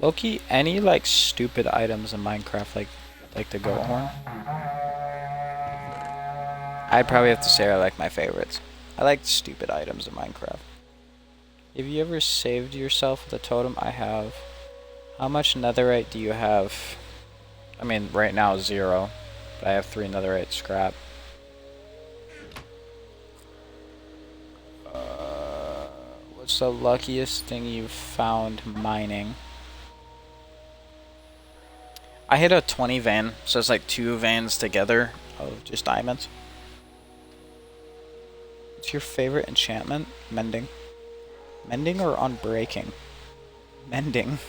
Loki, any like stupid items in Minecraft, like the goat horn? I'd probably have to say I like my favorites. I like stupid items in Minecraft. Have you ever saved yourself with a totem? I have. How much netherite do you have? I mean, right now 0. But I have 3 netherite scrap. What's the luckiest thing you've found mining? I hit a 20 vein, so it's like 2 veins together of just diamonds. What's your favorite enchantment? Mending. Mending or unbreaking? Mending.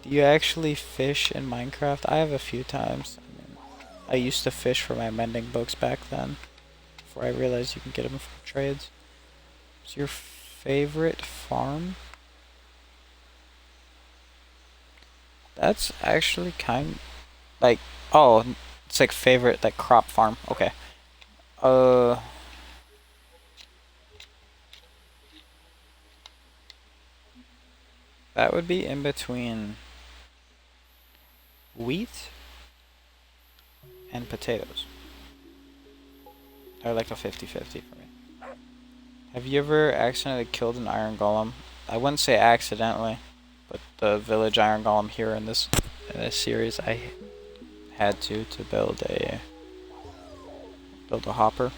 Do you actually fish in Minecraft? I have a few times. I used to fish for my mending books back then, before I realized you can get them from trades. What's your favorite farm? That's actually kind like, oh, it's like favorite, like crop farm. Okay. That would be in between wheat and potatoes. They're like a 50-50 for me. Have you ever accidentally killed an iron golem? I wouldn't say accidentally, but the village iron golem here in this series, I had to build a hopper.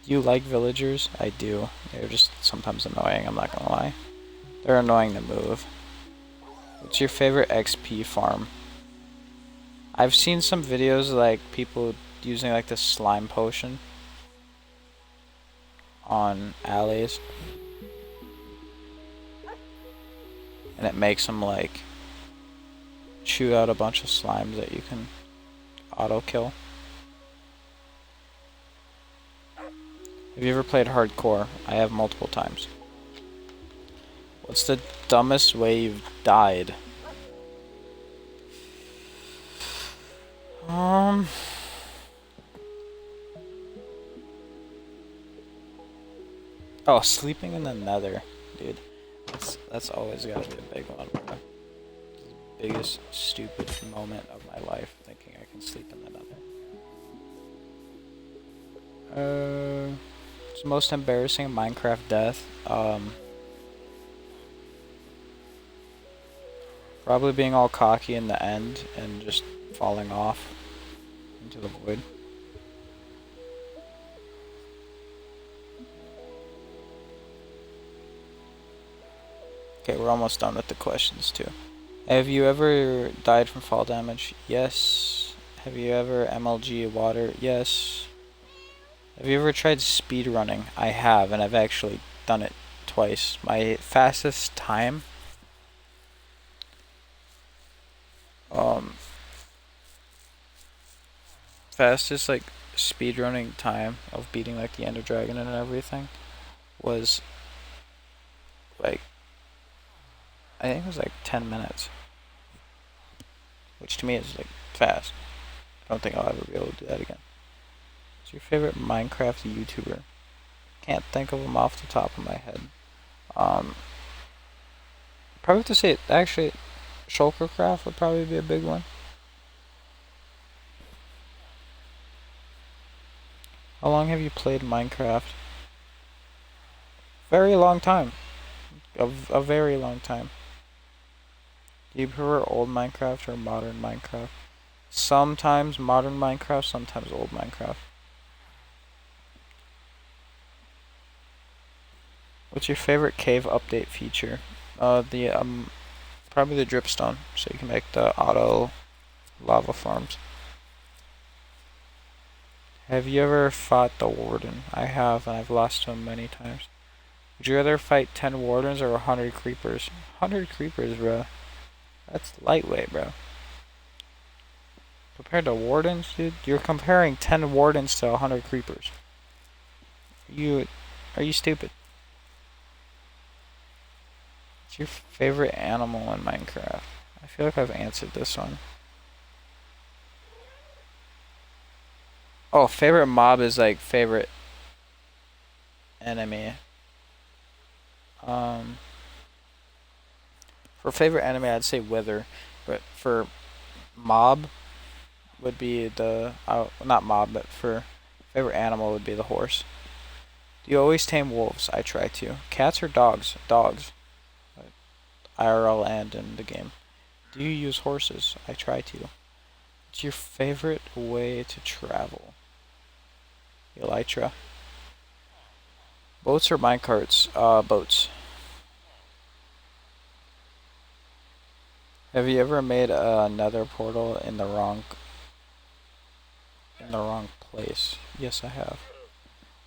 Do you like villagers? I do. They're just sometimes annoying, I'm not gonna lie. They're annoying to move. What's your favorite XP farm? I've seen some videos like people using like the slime potion on alleys. And it makes them like shoot out a bunch of slimes that you can auto kill. Have you ever played hardcore? I have multiple times. What's the dumbest way you've died? Oh, sleeping in the nether, dude. That's always gotta be a big one, bro. Biggest stupid moment of my life, thinking I can sleep in the nether. It's the most embarrassing Minecraft death. Probably being all cocky in the end and just falling off into the void. Okay, we're almost done with the questions too. Have you ever died from fall damage? Yes. Have you ever MLG water? Yes. Have you ever tried speed running? I have, and I've actually done it twice. My fastest time, fastest like speed running time of beating like the Ender Dragon and everything was like, I think it was like 10 minutes, which to me is like fast. I don't think I'll ever be able to do that again. What's your favorite Minecraft YouTuber? Can't think of them off the top of my head. Probably have to say, actually, Shulkercraft would probably be a big one. How long have you played Minecraft? Very long time. A very long time. Do you prefer old Minecraft or modern Minecraft? Sometimes modern Minecraft, sometimes old Minecraft. What's your favorite cave update feature? Probably the dripstone, so you can make the auto lava farms. Have you ever fought the warden? I have, and I've lost to him many times. Would you rather fight 10 wardens or 100 creepers? 100 creepers, bro. That's lightweight, bro. Compared to wardens, dude, you're comparing 10 wardens to 100 creepers. Are you stupid? What's your favorite animal in Minecraft? I feel like I've answered this one. Oh, favorite mob is like favorite enemy. For favorite enemy, I'd say Wither, but for mob, would be the, not mob, but for favorite animal would be the horse. Do you always tame wolves? I try to. Cats or dogs? Dogs. IRL and in the game. Do you use horses? I try to. What's your favorite way to travel? Elytra. Boats or minecarts? Boats. Have you ever made another portal in the wrong place? Yes, I have.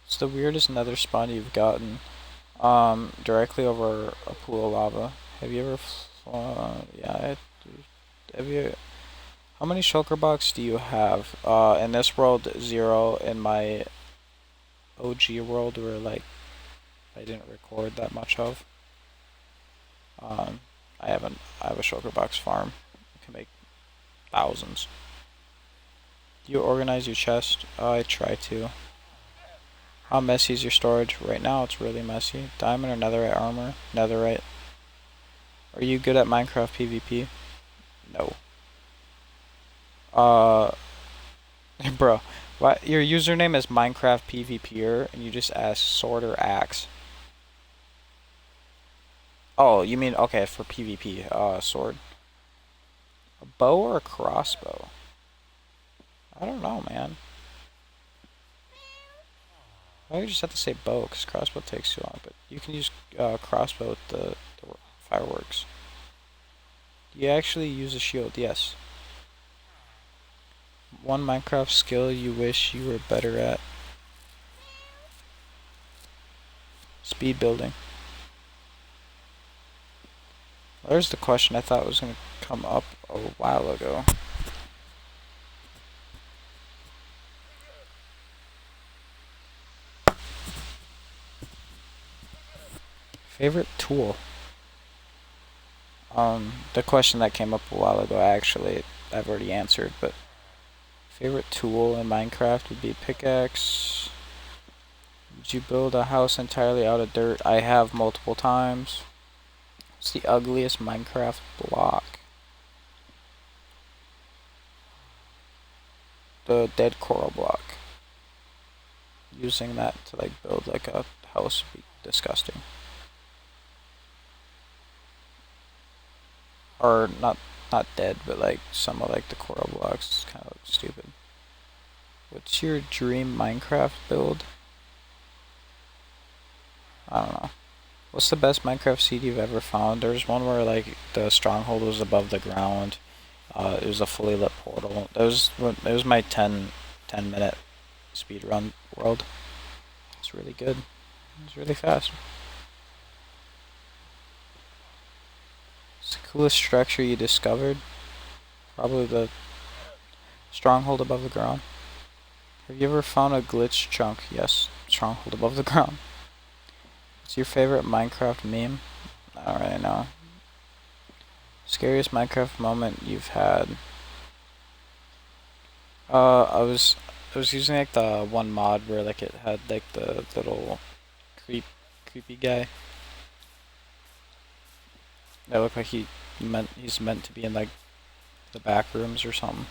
It's the weirdest nether spawn you've gotten. Directly over a pool of lava. Have you ever? Yeah. Have you? How many shulker box do you have? In this world, 0. In my OG world, where like I didn't record that much of. I have a shulker box farm. I can make thousands. Do you organize your chest? I try to. How messy is your storage? Right now it's really messy. Diamond or netherite armor? Netherite. Are you good at Minecraft PvP? No. Bro, what? Your username is Minecraft PvPer and you just ask sword or axe. Oh, you mean, okay, for PvP, sword. A bow or a crossbow? I don't know, man. I just have to say bow, because crossbow takes too long, but you can use crossbow with the fireworks. Do you actually use a shield? Yes. One Minecraft skill you wish you were better at? Speed building. There's the question I thought was going to come up a while ago. Favorite tool? The question that came up a while ago, actually, I've already answered, but favorite tool in Minecraft would be pickaxe. Would you build a house entirely out of dirt? I have multiple times. What's the ugliest Minecraft block? The dead coral block. Using that to like build like a house would be disgusting. Or not dead, but like some of like the coral blocks kind of look stupid. What's your dream Minecraft build? I don't know. What's the best Minecraft seed you've ever found? There's one where like the stronghold was above the ground. It was a fully lit portal. It was my 10-minute speedrun world. It's really good. It's really fast. What's the coolest structure you discovered? Probably the stronghold above the ground. Have you ever found a glitch chunk? Yes, stronghold above the ground. What's your favorite Minecraft meme? I don't really know. Scariest Minecraft moment you've had? I was using like the one mod where like it had like the little creepy guy. That looked like he's meant to be in like the back rooms or something.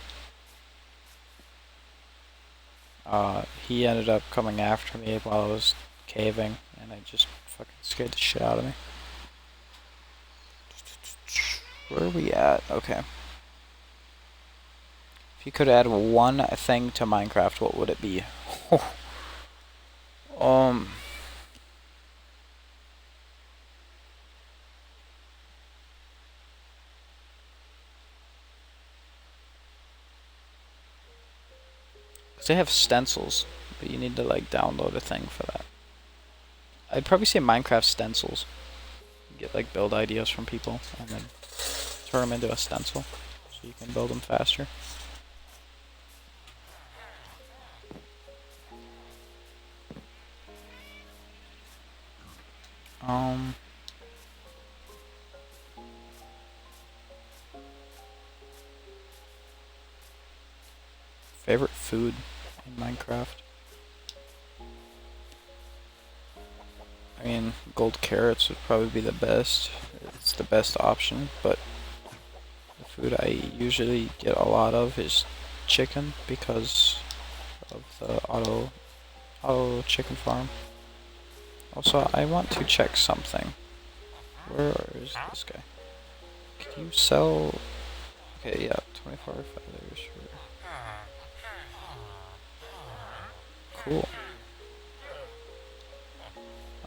He ended up coming after me while I was caving, and it just fucking scared the shit out of me. Where are we at? Okay. If you could add one thing to Minecraft, what would it be? They have stencils, but you need to like download a thing for that. I'd probably say Minecraft stencils. Get like build ideas from people and then turn them into a stencil so you can build them faster. Favorite food in Minecraft? I mean, gold carrots would probably be the best. It's the best option, but the food I usually get a lot of is chicken because of the auto chicken farm. Also, I want to check something. Where is this guy? Can you sell? Okay, yeah, 24 feathers. Cool.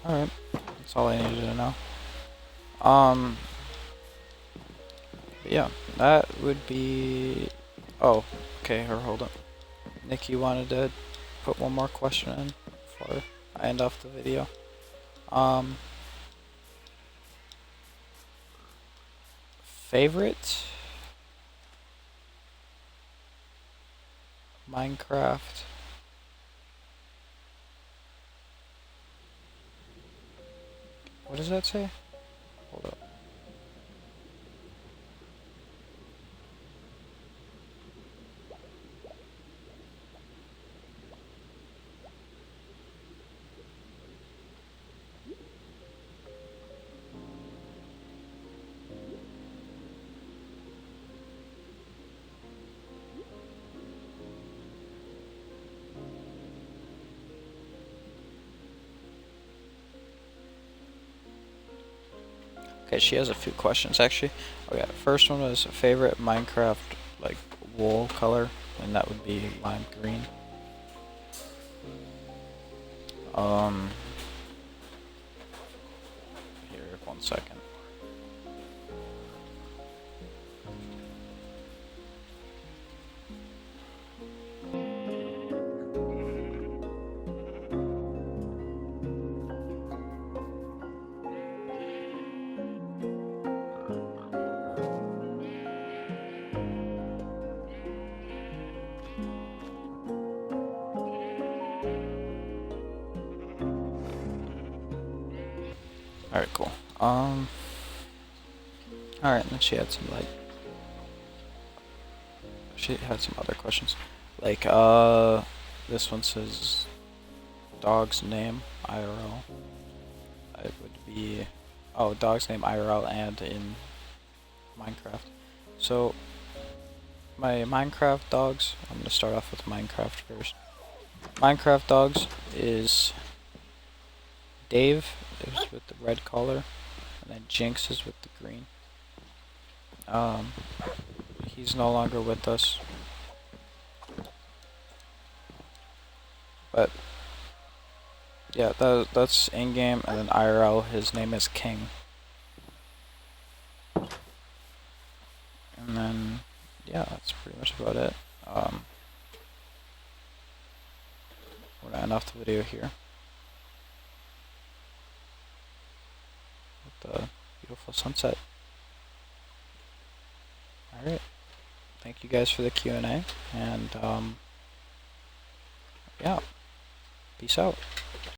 Alright, that's all I needed to know. Yeah, that would be... Oh, okay, hold up. Nick, you wanted to put one more question in before I end off the video. Favorite Minecraft what does that say? Hold up. Okay, she has a few questions actually. Okay, first one was favorite Minecraft like wool color, and that would be lime green. Here, 1 second. Alright, cool. Alright, and then she had some other questions. Like, this one says dog's name, IRL. It would be, oh, dog's name IRL and in Minecraft. So, my Minecraft dogs, I'm gonna start off with Minecraft first. Minecraft dogs is Dave is with the red collar, and then Jinx is with the green. He's no longer with us, but yeah, that's in game, and then IRL, his name is King. And then yeah, that's pretty much about it. We're gonna end off the video here with the beautiful sunset. Alright, thank you guys for the Q&A, and yeah, peace out.